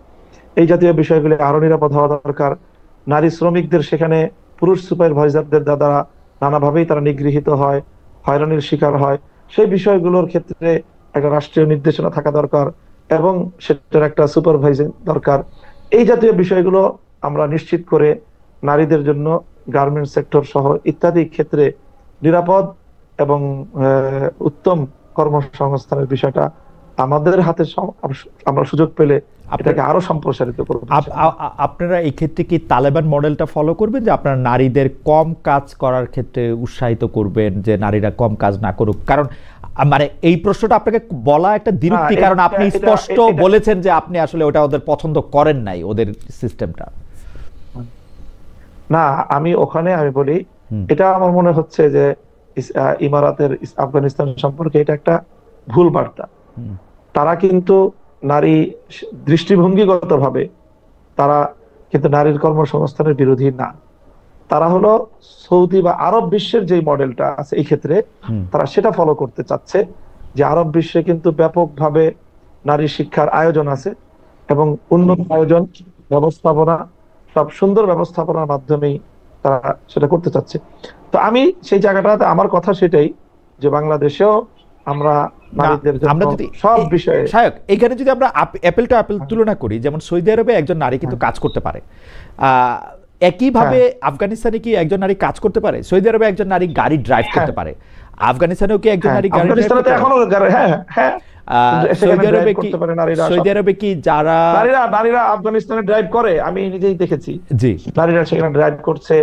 এই জাতীয় বিষয়গুলি আরো নিরাপদ হওয়া দরকার। নারী শ্রমিকদের সেখানে পুরুষ সুপারভাইজারদের দ্বারা নানাভাবেই তারা নিগৃহীত হয়, হয়রানির শিকার হয়। সেই বিষয়গুলোর ক্ষেত্রে একটা রাষ্ট্রীয় নির্দেশনা থাকা দরকার এবং সেটার একটা সুপারভাইজিং দরকার। এই জাতীয় বিষয়গুলো আমরা নিশ্চিত করে নারীদের জন্য গার্মেন্টস সেক্টর সহ ইত্যাদি ক্ষেত্রে নিরাপদ এবং উত্তম কর্মসংস্থানের বিষয়টা আমাদের হাতে আমরা সুযোগ পেলে এটাকে আরো সম্প্রসারিত করব। আপনারা এই ক্ষেত্রে কি তালেবান মডেলটা ফলো করবেন, যে আপনারা নারীদের কম কাজ করার ক্ষেত্রে উৎসাহিত করবেন, যে নারীরা কম কাজ না করুক? কারণ মানে এই প্রশ্নটা আপনাকে বলা একটা দ্বিরুক্তি, কারণ আপনি স্পষ্ট বলেছেন যে আপনি আসলে ওটা ওদের পছন্দ করেন নাই, ওদের সিস্টেমটা। না, আমি বলি এটা আমার মনে হচ্ছে যে ইমারাতের আফগানিস্তান সম্পর্কে এটা একটা ভুল বার্তা। তারা কিন্তু নারী দৃষ্টিভঙ্গিগত ভাবে তারা কিন্তু নারীর কর্মসংস্থানের বিরোধী না। তারা হলো সৌদি বা আরব বিশ্বের যে মডেলটা আছে এই ক্ষেত্রে তারা সেটা ফলো করতে চাচ্ছে, যে আরব বিশ্বে কিন্তু ব্যাপকভাবে নারী শিক্ষার আয়োজন আছে এবং উন্নত আয়োজন, ব্যবস্থাপনা, সব সুন্দর ব্যবস্থাপনার মাধ্যমেই তারা সেটা করতে চাচ্ছে। তো আমি সেই জায়গাটাতে আমার কথা সেটাই, যে বাংলাদেশেও আমরা সব বিষয়ে এখানে যদি আমরা অ্যাপেল টু অ্যাপেল তুলনা করি, যেমন সৌদি আরবে একজন নারী কিন্তু কাজ করতে পারে, একইভাবে আফগানিস্তানে কি একজন নারী কাজ করতে পারে? সৌদি আরবে একজন নারী গাড়ি ড্রাইভ করতে পারে, আফগানিস্তানেও কি একজন নারী গাড়ি ড্রাইভ করতে পারে? সৌদি আরবে কি যারা নারীরা আফগানিস্তানে ড্রাইভ করে আমি নিজেই দেখেছি। জি, নারীরা সেখানে ড্রাইভ করছে,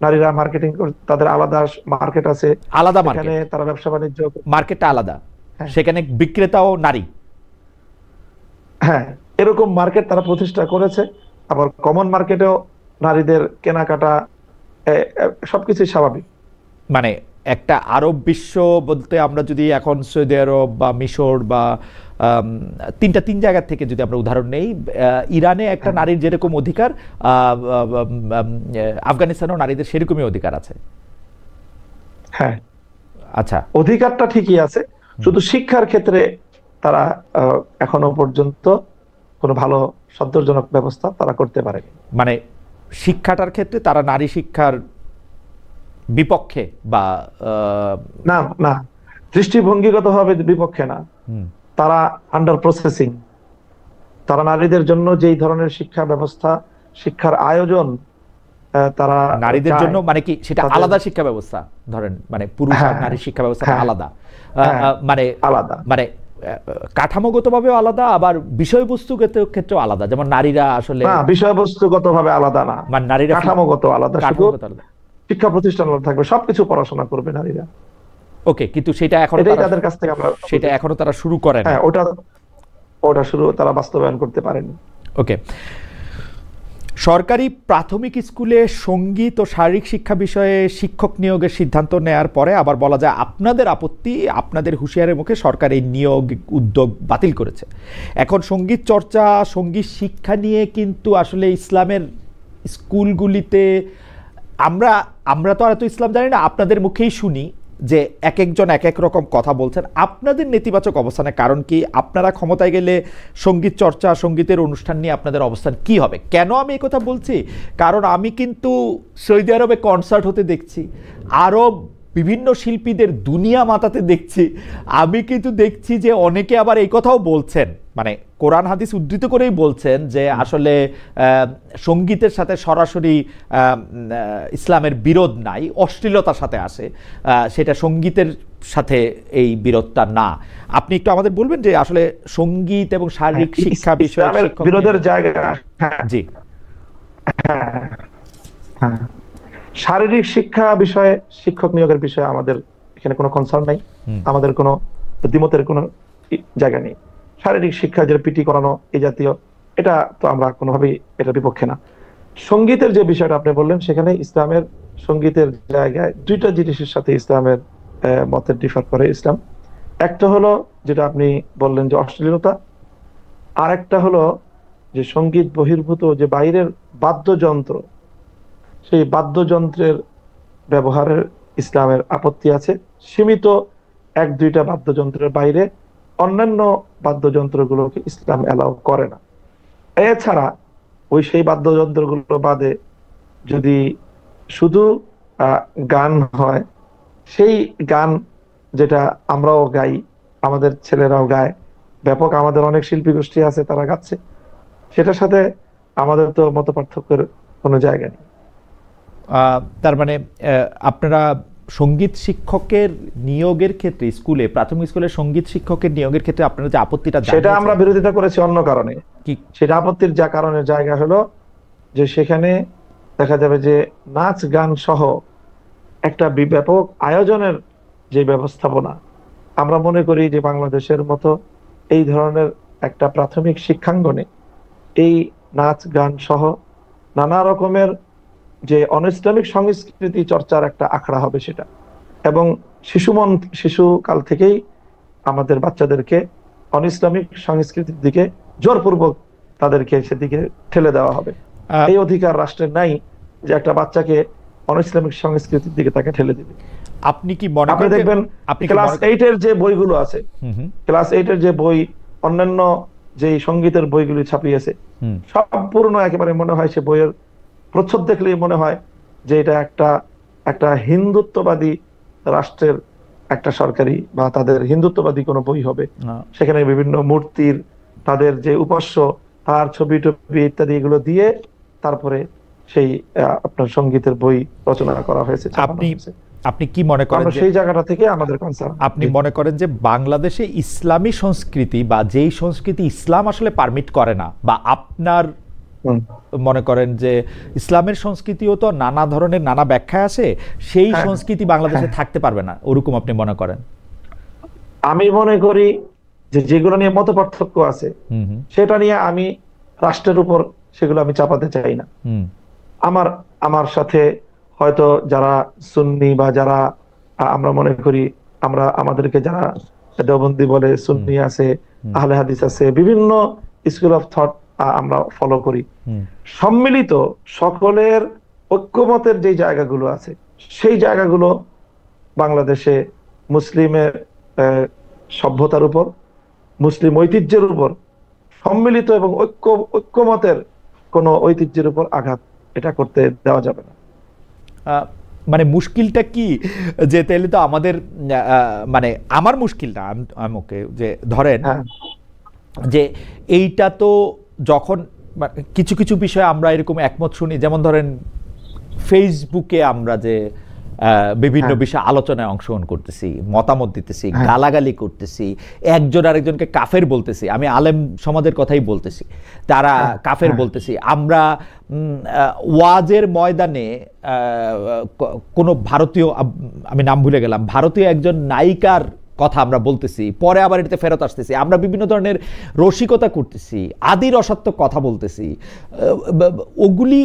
নারীরা মার্কেটিং করে, তাদের আলাদা মার্কেট আছে, আলাদা মার্কেট, তারা ব্যবসা বাণিজ্য, মার্কেটটা আলাদা, সেখানে বিক্রেতাও নারী। হ্যাঁ, এরকম মার্কেট তারা প্রতিষ্ঠা করেছে। আবার কমন মার্কেটেও নারীদের কেনাকাটা সবকিছু স্বাভাবিক। মানে একটা আরব বিশ্ব বলতে আমরা যদি এখন সৌদি আরব বা মিশর বা তিন জায়গা থেকে যদি আমরা উদাহরণ নেই, ইরানে একটা নারীর যেরকম অধিকার, আফগানিস্তানেও নারীদের সেরকমই অধিকার আছে। হ্যাঁ, আচ্ছা, অধিকারটা ঠিকই আছে, শুধু শিক্ষার ক্ষেত্রে তারা এখনো পর্যন্ত কোনো ভালো সন্তোষজনক ব্যবস্থা তারা করতে পারে। মানে শিক্ষাটার ক্ষেত্রে তারা নারী শিক্ষার বিপক্ষে বা না, দৃষ্টিভঙ্গিগতভাবে বিপক্ষে না, তারা আন্ডার প্রসেসিং। তারা নারীদের জন্য যেই ধরনের শিক্ষা ব্যবস্থা, শিক্ষার আয়োজন তারা নারীদের জন্য, মানে কি সেটা আলাদা শিক্ষা ব্যবস্থা, ধরেন মানে পুরুষ আর নারী শিক্ষা ব্যবস্থা আলাদা, মানে আলাদা, মানে কাঠামোগতভাবেও আলাদা, আবার বিষয়বস্তুগত ক্ষেত্রেও আলাদা। যেমন নারীরা আসলে বিষয়বস্তুগতভাবে আলাদা না, মানে নারীরা কাঠামোগত আলাদা, শিক্ষা প্রতিষ্ঠান থাকবে, সবকিছু পড়াশোনা করবে নারীরা। ওকে, কিন্তু সেটা এখন তাদের কাছ থেকে আমরা সেটা এখনো তারা শুরু করেন। হ্যাঁ, ওটা শুরু তারা বাস্তবায়ন করতে পারেনি। ওকে, সরকারি প্রাথমিক স্কুলে সঙ্গীত ও শারীরিক শিক্ষা বিষয়ে শিক্ষক নিয়োগের সিদ্ধান্ত নেয়ার পরে আবার বলা যায় আপনাদের আপত্তি, আপনাদের হুঁশিয়ারের মুখে সরকার এই নিয়োগ উদ্যোগ বাতিল করেছে। এখন সঙ্গীত চর্চা, সঙ্গীত শিক্ষা নিয়ে কিন্তু আসলে ইসলামের স্কুলগুলিতে আমরা তো আর এত ইসলাম জানি না, আপনাদের মুখেই শুনি যে এক একজন এক এক রকম কথা বলছেন। আপনাদের নেতিবাচক অবস্থানের কারণ কি? আপনারা ক্ষমতায় গেলে সঙ্গীত চর্চা, সঙ্গীতের অনুষ্ঠান নিয়ে আপনাদের অবস্থান কি হবে? কেন আমি এই কথা বলছি? কারণ আমি কিন্তু সৌদি আরবে কনসার্ট হতে দেখছি, আরব বিভিন্ন শিল্পীদের দুনিয়া মাতাতে দেখছি। আমি কিন্তু দেখছি যে অনেকে আবার এই কথাও বলছেন, মানে কোরআন হাদিস উদ্ধৃত করেই বলছেন যে আসলে সঙ্গীতের সাথে সরাসরি ইসলামের বিরোধ নাই, অশ্লীলতার সাথে আসে, সেটা সঙ্গীতের সাথে এই বিরোধটা না। আপনি একটু আমাদের বলবেন যে আসলে সঙ্গীত এবং শারীরিক শিক্ষা বিষয়ে বিরোধের জায়গা। জি, হ্যাঁ, শারীরিক শিক্ষা বিষয়ে, শিক্ষক নিয়োগের বিষয়ে আমাদের এখানে কোনো কনসার্ন নাই, আমাদের কোনো দ্বিমতের কোনো জায়গা নেই। শারীরিক শিক্ষা, যে পিটি করানো এই জাতীয়, এটা তো আমরা কোনোভাবেই এটার বিপক্ষে না। সঙ্গীতের যে বিষয়টা আপনি বললেন, সেখানে ইসলামের সঙ্গীতের জায়গায় দুইটা জিনিসের সাথে ইসলামের মতের ডিফার করে ইসলাম। একটা হলো যেটা আপনি বললেন যে অশ্লীলতা, আর একটা হলো যে সঙ্গীত বহির্ভূত যে বাইরের বাদ্যযন্ত্র, সেই বাদ্যযন্ত্রের ব্যবহারের ইসলামের আপত্তি আছে। সীমিত এক দুইটা বাদ্যযন্ত্রের বাইরে অন্যান্য বাদ্যযন্ত্রগুলোকে ইসলাম অ্যালাউ করে না। এছাড়া ওই সেই বাদ্যযন্ত্রগুলো বাদে যদি শুধু গান হয়, সেই গান যেটা আমরাও গাই, আমাদের ছেলেরাও গায়, ব্যাপক আমাদের অনেক শিল্পী গোষ্ঠী আছে তারা গাচ্ছে, সেটার সাথে আমাদের তো মত পার্থক্যের কোনো জায়গা নেই। তার মানে আপনারা সঙ্গীত শিক্ষকের নিয়োগের ক্ষেত্রে, স্কুলে, প্রাথমিক স্কুলে সঙ্গীত শিক্ষকের নিয়োগের ক্ষেত্রে আপনারা যে আপত্তিটা, সেটা আমরা বিরোধিতা করেছি অন্য কারণে। সেটা আপত্তির যা কারণের জায়গা হলো যে সেখানে দেখা যাবে যে নাচ গান সহ একটা ব্যাপক আয়োজনের যে ব্যবস্থাপনা, আমরা মনে করি যে বাংলাদেশের মতো এই ধরনের একটা প্রাথমিক শিক্ষাঙ্গনে এই নাচ গান সহ নানা রকমের যে অনইসলামিক সংস্কৃতি চর্চার একটা আখড়া হবে সেটা, এবং শিশুকাল থেকেই আমাদের বাচ্চাদেরকে অনইসলামিক সংস্কৃতির দিকে জোরপূর্বক তাদেরকে সেদিকে ঠেলে দেওয়া হবে। এই অধিকার রাষ্ট্রের নাই যে একটা বাচ্চাকে অনইসলামিক সংস্কৃতির দিকে তাকে ঠেলে দিবে। আপনি কি মনে করেন, দেখবেন ক্লাস 8 এর যে বইগুলো আছে, ক্লাস 8 এর যে বই, অন্যান্য যে সঙ্গীতের বইগুলি ছাপিয়েছে, সম্পূর্ণ একেবারে মনে হয় সে বইয়ের প্রচ্ছদ দেখলেই মনে হয় যে এটা একটা হিন্দুত্ববাদী রাষ্ট্রের একটা সরকারি বা তাদের হিন্দুত্ববাদী কোনো বই হবে। সেখানে বিভিন্ন মূর্তির, তাদের যে উপাস্য, তার ছবি টবি ইত্যাদি এগুলো দিয়ে তারপরে সেই আপনার সঙ্গীতের বই রচনা করা হয়েছে। আপনি কি মনে করেন সেই জায়গাটা থেকে আমাদের কনসার্ন? আপনি মনে করেন যে বাংলাদেশে ইসলামী সংস্কৃতি বা যেই সংস্কৃতি ইসলাম আসলে পারমিট করে না, বা আপনার মনে করেন যে ইসলামের সংস্কৃতিও তো নানা ধরনের নানা ব্যাখ্যা আছে, সেই সংস্কৃতি বাংলাদেশে থাকতে পারবে না, ওরকম আপনি মনে করেন? আমি মনে করি যে যেগুলো নিয়ে মত পার্থক্য আছে সেটা নিয়ে আমি রাষ্ট্রের উপর সেগুলো আমি চাপাতে চাই না। আমার সাথে হয়তো যারা সুন্নি বা যারা আমরা মনে করি আমাদেরকে যারা দেওবন্দি বলে, সুন্নি আছে, আহলে হাদিস আছে, বিভিন্ন স্কুল অফ থট আমরা ফলো করি, সম্মিলিত সকলের ঐক্যমতের যে জায়গাগুলো আছে সেই জায়গাগুলো বাংলাদেশে মুসলিমের সভ্যতার উপর, মুসলিম ঐতিহ্যের উপর সম্মিলিত এবং ঐক্যমতের কোন ঐতিহ্যের উপর আঘাত এটা করতে দেওয়া যাবে না। মানে মুশকিলটা কি, যে তাহলে তো আমাদের মানে আমার মুশকিলটা আমাকে যে ধরেন যে এইটা তো যখন কিছু কিছু বিষয়ে আমরা এরকম একমত শুনি, যেমন ধরেন ফেসবুকে আমরা যে বিভিন্ন বিষয়ে আলোচনায় অংশগ্রহণ করতেছি, মতামত দিতেছি, গালাগালি করতেছি, একজন আরেকজনকে কাফের বলতেছি, আমি আলেম সমাজের কথাই বলতেছি, তারা কাফের বলতেছি। আমরা ওয়াজের ময়দানে কোনো ভারতীয়, আমি নাম ভুলে গেলাম, ভারতীয় একজন নায়িকার কথা আমরা বলতেছি, পরে আবার এটাতে ফেরত আসতেছি, আমরা বিভিন্ন ধরনের রসিকতা করতেছি, আদি রসাত্মক কথা বলতেছি, ওগুলি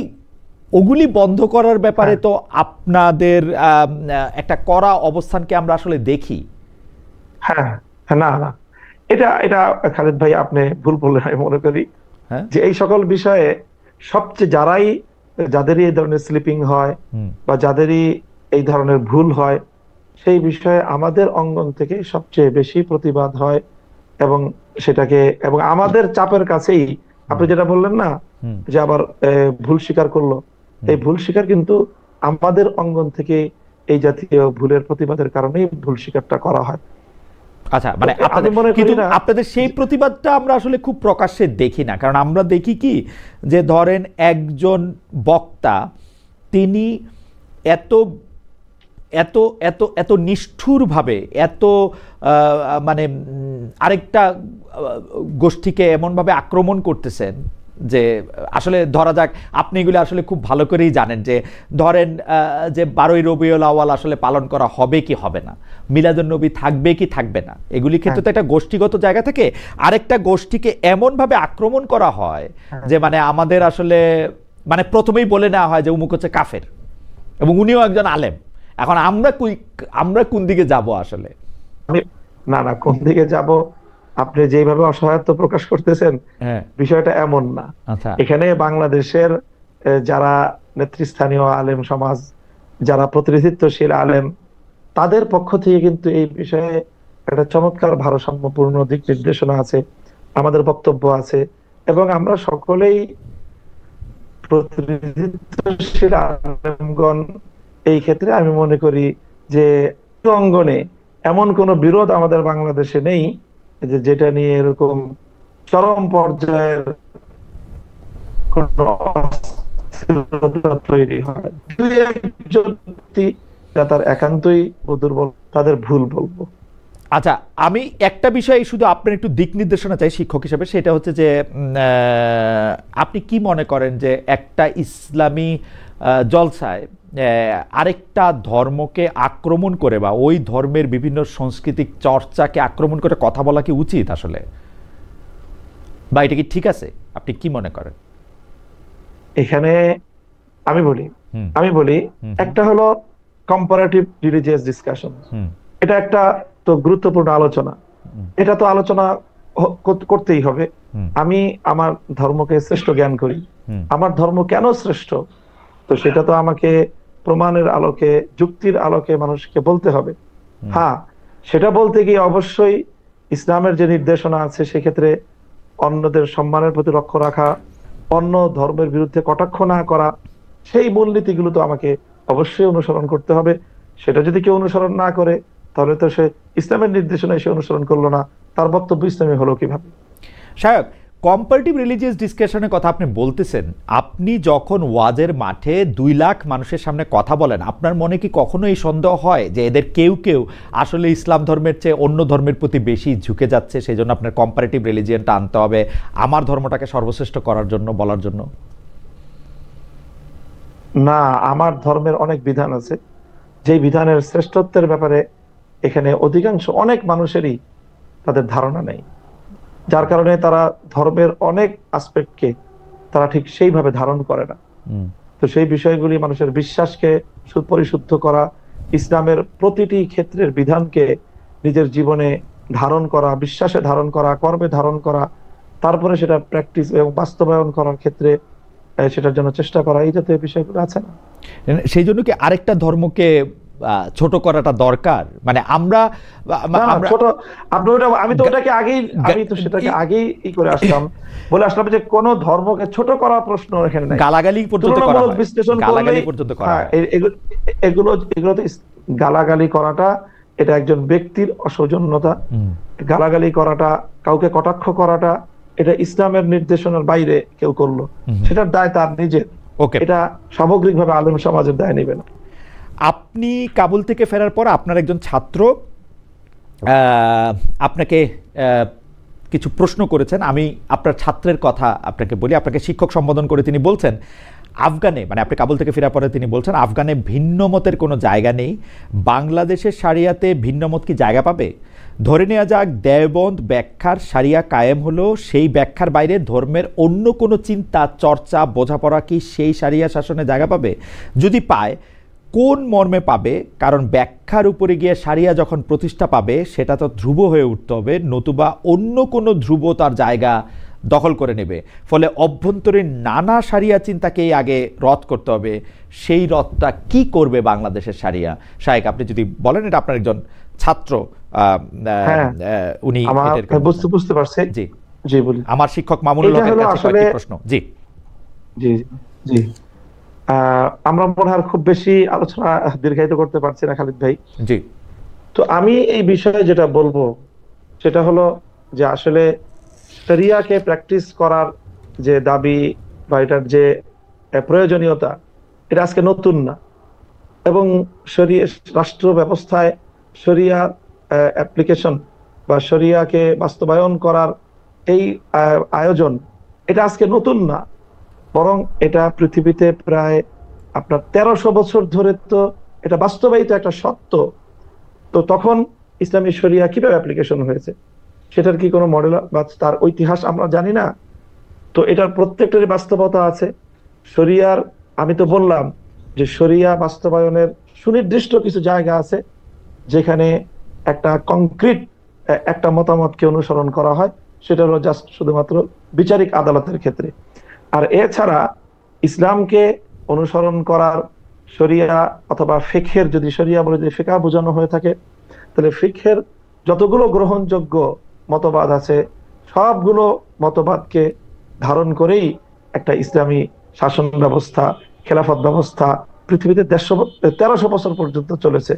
ওগুলি বন্ধ করার ব্যাপারে তো আপনাদের একটা কড়া অবস্থানকে আমরা আসলে দেখি। হ্যাঁ, না না, এটা এটা খালিদ ভাই আপনি ভুল বললেন আমি মনে করি। যে এই সকল বিষয়ে সবচেয়ে যাদেরই এই ধরনের স্লিপিং হয় বা যাদেরই এই ধরনের ভুল হয়, সেই বিষয়ে আমাদের অঙ্গন থেকে সবচেয়ে বেশি প্রতিবাদ হয় এবং এবং আমাদের চাপের কাছেই আপনি যেটা বললেন না যে আবার ভুল স্বীকার করলো, এই ভুল স্বীকার কিন্তু আমাদের অঙ্গন থেকে এই জাতীয় ভুলের প্রতিবাদের কারণেই ভুল স্বীকারটা করা হয়। আচ্ছা, মানে আপনাদের সেই প্রতিবাদটা আমরা আসলে খুব প্রকাশ্যে দেখি না, কারণ আমরা দেখি কি যে ধরেন একজন বক্তা তিনি এত এত এত এত নিষ্ঠুরভাবে মানে আরেকটা গোষ্ঠীকে এমনভাবে আক্রমণ করতেছেন যে আসলে ধরা যাক, আপনি এগুলো আসলে খুব ভালো করেই জানেন যে ধরেন যে 12ই রবিউল আউয়াল আসলে পালন করা হবে কি হবে না, মিলাদুন্নবী থাকবে কি থাকবে না, এগুলির ক্ষেত্রে তো একটা গোষ্ঠীগত জায়গা থেকে আরেকটা গোষ্ঠীকে এমনভাবে আক্রমণ করা হয় যে মানে আমাদের আসলে মানে প্রথমেই বলে নেওয়া হয় যে উমুক হচ্ছে কাফের এবং উনিও একজন আলেম। এখন আমরা কোন দিকে যাব আসলে? না না, কোন দিকে যাব আপনি যেভাবে অসহায়ত্ব প্রকাশ করতেছেন বিষয়টা এমন না। এখানে বাংলাদেশের যারা নেতৃস্থানীয় আলেম সমাজ, যারা প্রতিনিধিত্বশীল আলেম, তাদের পক্ষ থেকে কিন্তু এই বিষয়ে একটা চমৎকার ভারসাম্যপূর্ণ দিক নির্দেশনা আছে, আমাদের বক্তব্য আছে এবং আমরা সকলেই প্রতিনিধিত্বশীল আলেমগণ এই ক্ষেত্রে আমি মনে করি যে অঙ্গনে এমন কোন বিরোধ আমাদের বাংলাদেশে নেই যেটা নিয়ে এরকম চরম পর্যায়ের তৈরি হয়। তার একান্তই দুর্বল, তাদের ভুল বলবো। আচ্ছা, আমি একটা বিষয় শুধু আপনার একটু দিক নির্দেশনা চাই শিক্ষক হিসেবে, সেটা হচ্ছে যে আপনি কি মনে করেন যে একটা ইসলামী জলসায় আরেকটা ধর্মকে আক্রমণ করে বা ওই ধর্মের বিভিন্ন সাংস্কৃতিক চর্চাকে আক্রমণ করে কথা বলা কি উচিত আসলে, বা এটা কি ঠিক আছে? আপনি কি মনে করেন? এখানে আমি বলি একটা হলো কম্পারেটিভ রিলিজিয়াস ডিসকাশন, এটা একটা তো গুরুত্বপূর্ণ আলোচনা, এটা তো আলোচনা করতেই হবে। আমি আমার ধর্মকে শ্রেষ্ঠ জ্ঞান করি, আমার ধর্ম কেন শ্রেষ্ঠ, তো সেটা তো আমাকে প্রমাণের আলোকে, যুক্তির আলোকে মানুষকে বলতে হবে। হ্যাঁ, সেটা বলতে গিয়ে অবশ্যই ইসলামের যে নির্দেশনা আছে সেক্ষেত্রে অন্যদের সম্মানের প্রতি লক্ষ্য রাখা, অন্য ধর্মের বিরুদ্ধে কটাক্ষ না করা, সেই মূলনীতিগুলো তো আমাকে অবশ্যই অনুসরণ করতে হবে। সেটা যদি কেউ অনুসরণ না করে তাহলে তো সে ইসলামের নির্দেশনা সে অনুসরণ করলো না, তার বক্তব্য ইসলামী হলো কিভাবে? সাহেব, কম্পারেটিভ রিলিজিয়াস ডিসকাশনের কথা আপনি বলতেছেন, আপনি যখন ওয়াজের মাঠে 2 লাখ মানুষের সামনে কথা বলেন, আপনার মনে কি কখনো এই সন্দেহ হয় যে এদের কেউ কেউ আসলে ইসলাম ধর্মের চেয়ে অন্য ধর্মের প্রতি বেশি ঝুঁকে যাচ্ছে, সেই জন্য আপনার কম্পারেটিভ রিলিজিয়ানটা আনতে হবে আমার ধর্মটাকে সর্বশ্রেষ্ঠ করার জন্য, বলার জন্য? না, আমার ধর্মের অনেক বিধান আছে, যেই বিধানের শ্রেষ্ঠত্বের ব্যাপারে এখানে অনেক মানুষেরই তাদের ধারণা নেই, যার কারণে তারা ধর্মের অনেক আসপেক্টকে তারা ঠিক সেইভাবে ধারণ করে না। তো সেই বিষয়গুলি মানুষের বিশ্বাসকে পরিশুদ্ধ করা, ইসলামের প্রতিটি ক্ষেত্রের বিধানকে নিজের জীবনে ধারণ করা, বিশ্বাসে ধারণ করা, কর্মে ধারণ করা, তারপরে সেটা প্র্যাকটিস এবং বাস্তবায়ন করার ক্ষেত্রে সেটার জন্য চেষ্টা করা, এই জাতীয় বিষয়গুলো আছে না? সেই জন্য কি আরেকটা ধর্মকে ছোট করাটা দরকার? মানে আমরা ছোট, আমি তো ওটাকে আগেই সেটাকে আগেই করে আসলাম, বলে আসলাম যে কোন ধর্মকে ছোট করার প্রশ্ন এখানে নাই। গালাগালি পর্যন্ত করা হয়, গালাগালি পর্যন্ত করা হয়। এগুলো তো গালাগালি করাটা এটা একজন ব্যক্তির অসৌজন্যতা, গালাগালি করাটা, কাউকে কটাক্ষ করাটা, এটা ইসলামের নির্দেশনার বাইরে কেউ করলো সেটার দায় তার নিজের, এটা সামগ্রিকভাবে আলেম সমাজের দায় নেবে না। আপনি কাবুল থেকে ফেরার পর আপনার একজন ছাত্র আপনাকে কিছু প্রশ্ন করেছেন, আমি আপনার ছাত্রের কথা আপনাকে বলি, আপনাকে শিক্ষক সম্বোধন করে তিনি বলছেন, আফগানে, মানে আপনি কাবুল থেকে ফেরার পরে তিনি বলছেন আফগানে ভিন্ন মতের কোনো জায়গা নেই, বাংলাদেশের শারিয়াতে ভিন্ন মত কি জায়গা পাবে? ধরে নেওয়া যাক দেওবন্দ ব্যাখ্যার শারিয়া কায়েম হলো, সেই ব্যাখ্যার বাইরে ধর্মের অন্য কোনো চিন্তা, চর্চা, বোঝাপড়া কি সেই শারিয়া শাসনে জায়গা পাবে? যদি পায়, কোন মর্মে পাবে? কারণ ব্যাখ্যার উপরে গিয়ে শারিয়া যখন প্রতিষ্ঠা পাবে সেটা তো ধ্রুব হয়ে উঠতে হবে, নতুবা অন্য কোনো ধ্রুব তার জায়গা দখল করে নেবে। ফলে অভ্যন্তরীণ নানা শারিয়া চিন্তাকেই আগে রদ করতে হবে। সেই রদটা কি করবে বাংলাদেশের শারিয়া? শায়েক, আপনি যদি বলেন, এটা আপনার একজন ছাত্র, উনি বুঝতে পারছি। জি জি, বলি। আমার শিক্ষক মামুনুল হকের কাছে কয়েকটি প্রশ্ন। জি জি জি আমরা মনে হয় খুব বেশি আলোচনা দীর্ঘায়িত করতে পারছি না খালিদ ভাই। জি, তো আমি এই বিষয়ে যেটা বলবো সেটা হলো যে আসলে শরিয়াকে প্র্যাকটিস করার যে দাবি বা এটার যে প্রয়োজনীয়তা, এটা আজকে নতুন না। এবং শরিয়া রাষ্ট্র ব্যবস্থায় শরিয়া অ্যাপ্লিকেশন বা শরিয়াকে বাস্তবায়ন করার এই আয়োজন, এটা আজকে নতুন না, বরং এটা পৃথিবীতে প্রায় আপনার 1300 বছর ধরে তো এটা বাস্তবায়িত একটা সত্য। তো তখন ইসলামী শরিয়া কিভাবে অ্যাপ্লিকেশন হয়েছে সেটার কি কোনো মডেল বা তার ইতিহাস আমরা জানি না। তো এটার প্রত্যেকটারই বাস্তবতা আছে। শরিয়ার, আমি তো বললাম যে শরিয়া বাস্তবায়নের সুনির্দিষ্ট কিছু জায়গা আছে যেখানে একটা কংক্রিট একটা মতামতকে অনুসরণ করা হয়, সেটা হলো জাস্ট শুধুমাত্র বিচারিক আদালতের ক্ষেত্রে। আর এছাড়া ইসলামকে অনুসরণ করার শরিয়া অথবা ফিকহের, যদি শরিয়া বলে যদি ফিকহ বোঝানো হয়ে থাকে, তাহলে ফিকহের যতগুলো গ্রহণযোগ্য মতবাদ আছে সবগুলো মতবাদকে ধারণ করেই একটা ইসলামী শাসন ব্যবস্থা, খেলাফত ব্যবস্থা পৃথিবীতে 1300 বছর পর্যন্ত চলেছে।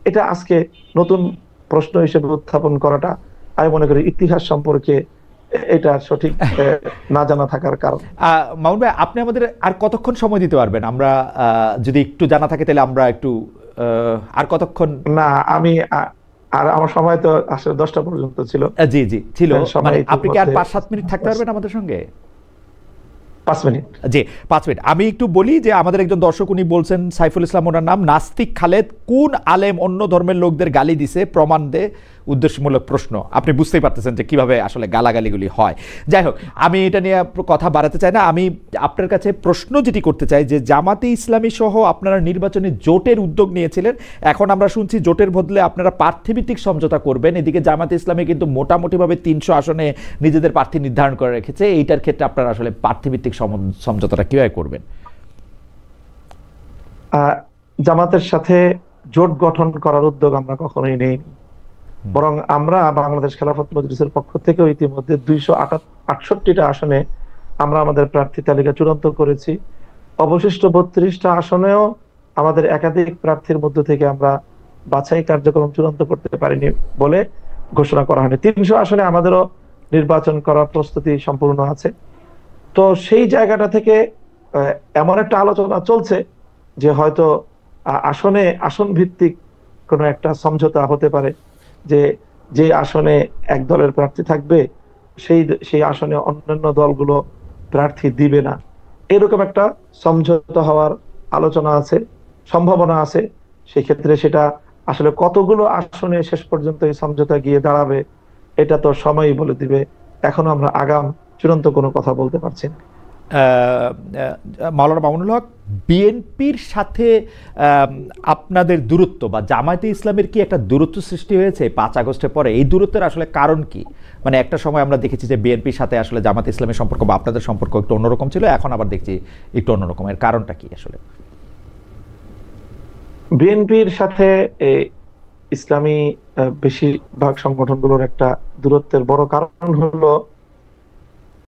এটা আজকে নতুন প্রশ্ন হিসেবে উত্থাপন করাটা আমি মনে করি ইতিহাস সম্পর্কে এটা সঠিক না জানা থাকার কারণ। মামুন ভাই, আপনি আমাদের আর কতক্ষণ সময় দিতে পারবেন? আমরা যদি একটু জানা থাকে তাহলে আমরা একটু আর কতক্ষণ? না, আমি আর আমার সময় তো আসলে 10টা পর্যন্ত ছিল। জি জি ছিল, মানে আপনি কি আর 5-7 মিনিট থাকতে পারবেন আমাদের সঙ্গে? 5 মিনিট। জি, 5 মিনিট। আমি একটু বলি যে আমাদের একজন দর্শক, উনি বলছেন, সাইফুল ইসলাম ওনার নাম, নাস্তিক খালেদ কোন আলেম অন্য ধর্মের লোকদের গালি দিছে প্রমাণ দে, উদ্দেশ্যমূলক প্রশ্ন। আপনি বুঝতেই পারতেছেন যে কিভাবে আসলে গালাগালিগুলি হয়। যাই হোক, আমি এটা নিয়ে কথা বাড়াতে চাই না। আমি আপনার কাছে প্রশ্ন যেটি করতে চাই যে জামাতে ইসলামী সহ আপনারা নির্বাচনী জোটের উদ্যোগ নিয়েছিলেন, এখন আমরা শুনছি জোটের বদলে আপনারা প্রার্থীভিত্তিক সমঝোতা করবেন। এদিকে জামাতে ইসলামী কিন্তু মোটামুটিভাবে 300 আসনে নিজেদের প্রার্থী নির্ধারণ করে রেখেছে। এইটার ক্ষেত্রে আপনারা আসলে প্রার্থীভিত্তিক সমঝোতাটা কিভাবে করবেন? জামাতের সাথে জোট গঠন করার উদ্যোগ আমরা কখনোই নেই, বরং আমরা বাংলাদেশ খেলাফত মজলিসের পক্ষ থেকে ইতিমধ্যে 268টা আসনে আমরা আমাদের প্রার্থী তালিকা চূড়ান্ত করেছি। অবশিষ্ট 32টা আসনেও আমাদের একাধিক প্রার্থীর মধ্য থেকে আমরা বাছাই কার্যক্রম চূড়ান্ত করতে পারিনি বলে ঘোষণা করা হয়নি। 300 আসনে আমাদেরও নির্বাচন করার প্রস্তুতি সম্পূর্ণ আছে। তো সেই জায়গাটা থেকে এমন একটা আলোচনা চলছে যে হয়তো আসন ভিত্তিক কোনো একটা সমঝোতা হতে পারে, যে আসনে এক দলের প্রার্থী থাকবে সেই আসনে অন্যান্য দলগুলো প্রার্থী দিবে না, এরকম একটা সমঝোতা হওয়ার আলোচনা আছে, সম্ভাবনা আছে। সেই ক্ষেত্রে সেটা আসলে কতগুলো আসনে শেষ পর্যন্ত এই সমঝোতা গিয়ে দাঁড়াবে এটা তো সময়ই বলে দিবে। এখনো আমরা আগাম চূড়ান্ত কোনো কথা বলতে পারছি না। মাওলানা মামুনুল হক, বিএনপির সাথে আপনাদের দূরত্ব বা জামায়াতে ইসলামের কি একটা দূরত্ব সৃষ্টি হয়েছে 5 আগস্টের পরে? এই দূরত্বের আসলে কারণ কি? মানে একটা সময় আমরা দেখেছি যে বিএনপির সাথে আসলে জামায়াতে ইসলামের সম্পর্ক বা আপনাদের সম্পর্ক একটু অন্যরকম ছিল, এখন আবার দেখছি একটু অন্যরকম। এর কারণটা কি আসলে? বিএনপির সাথে ইসলামী বেশিরভাগ সংগঠনগুলোর একটা দূরত্বের বড় কারণ হলো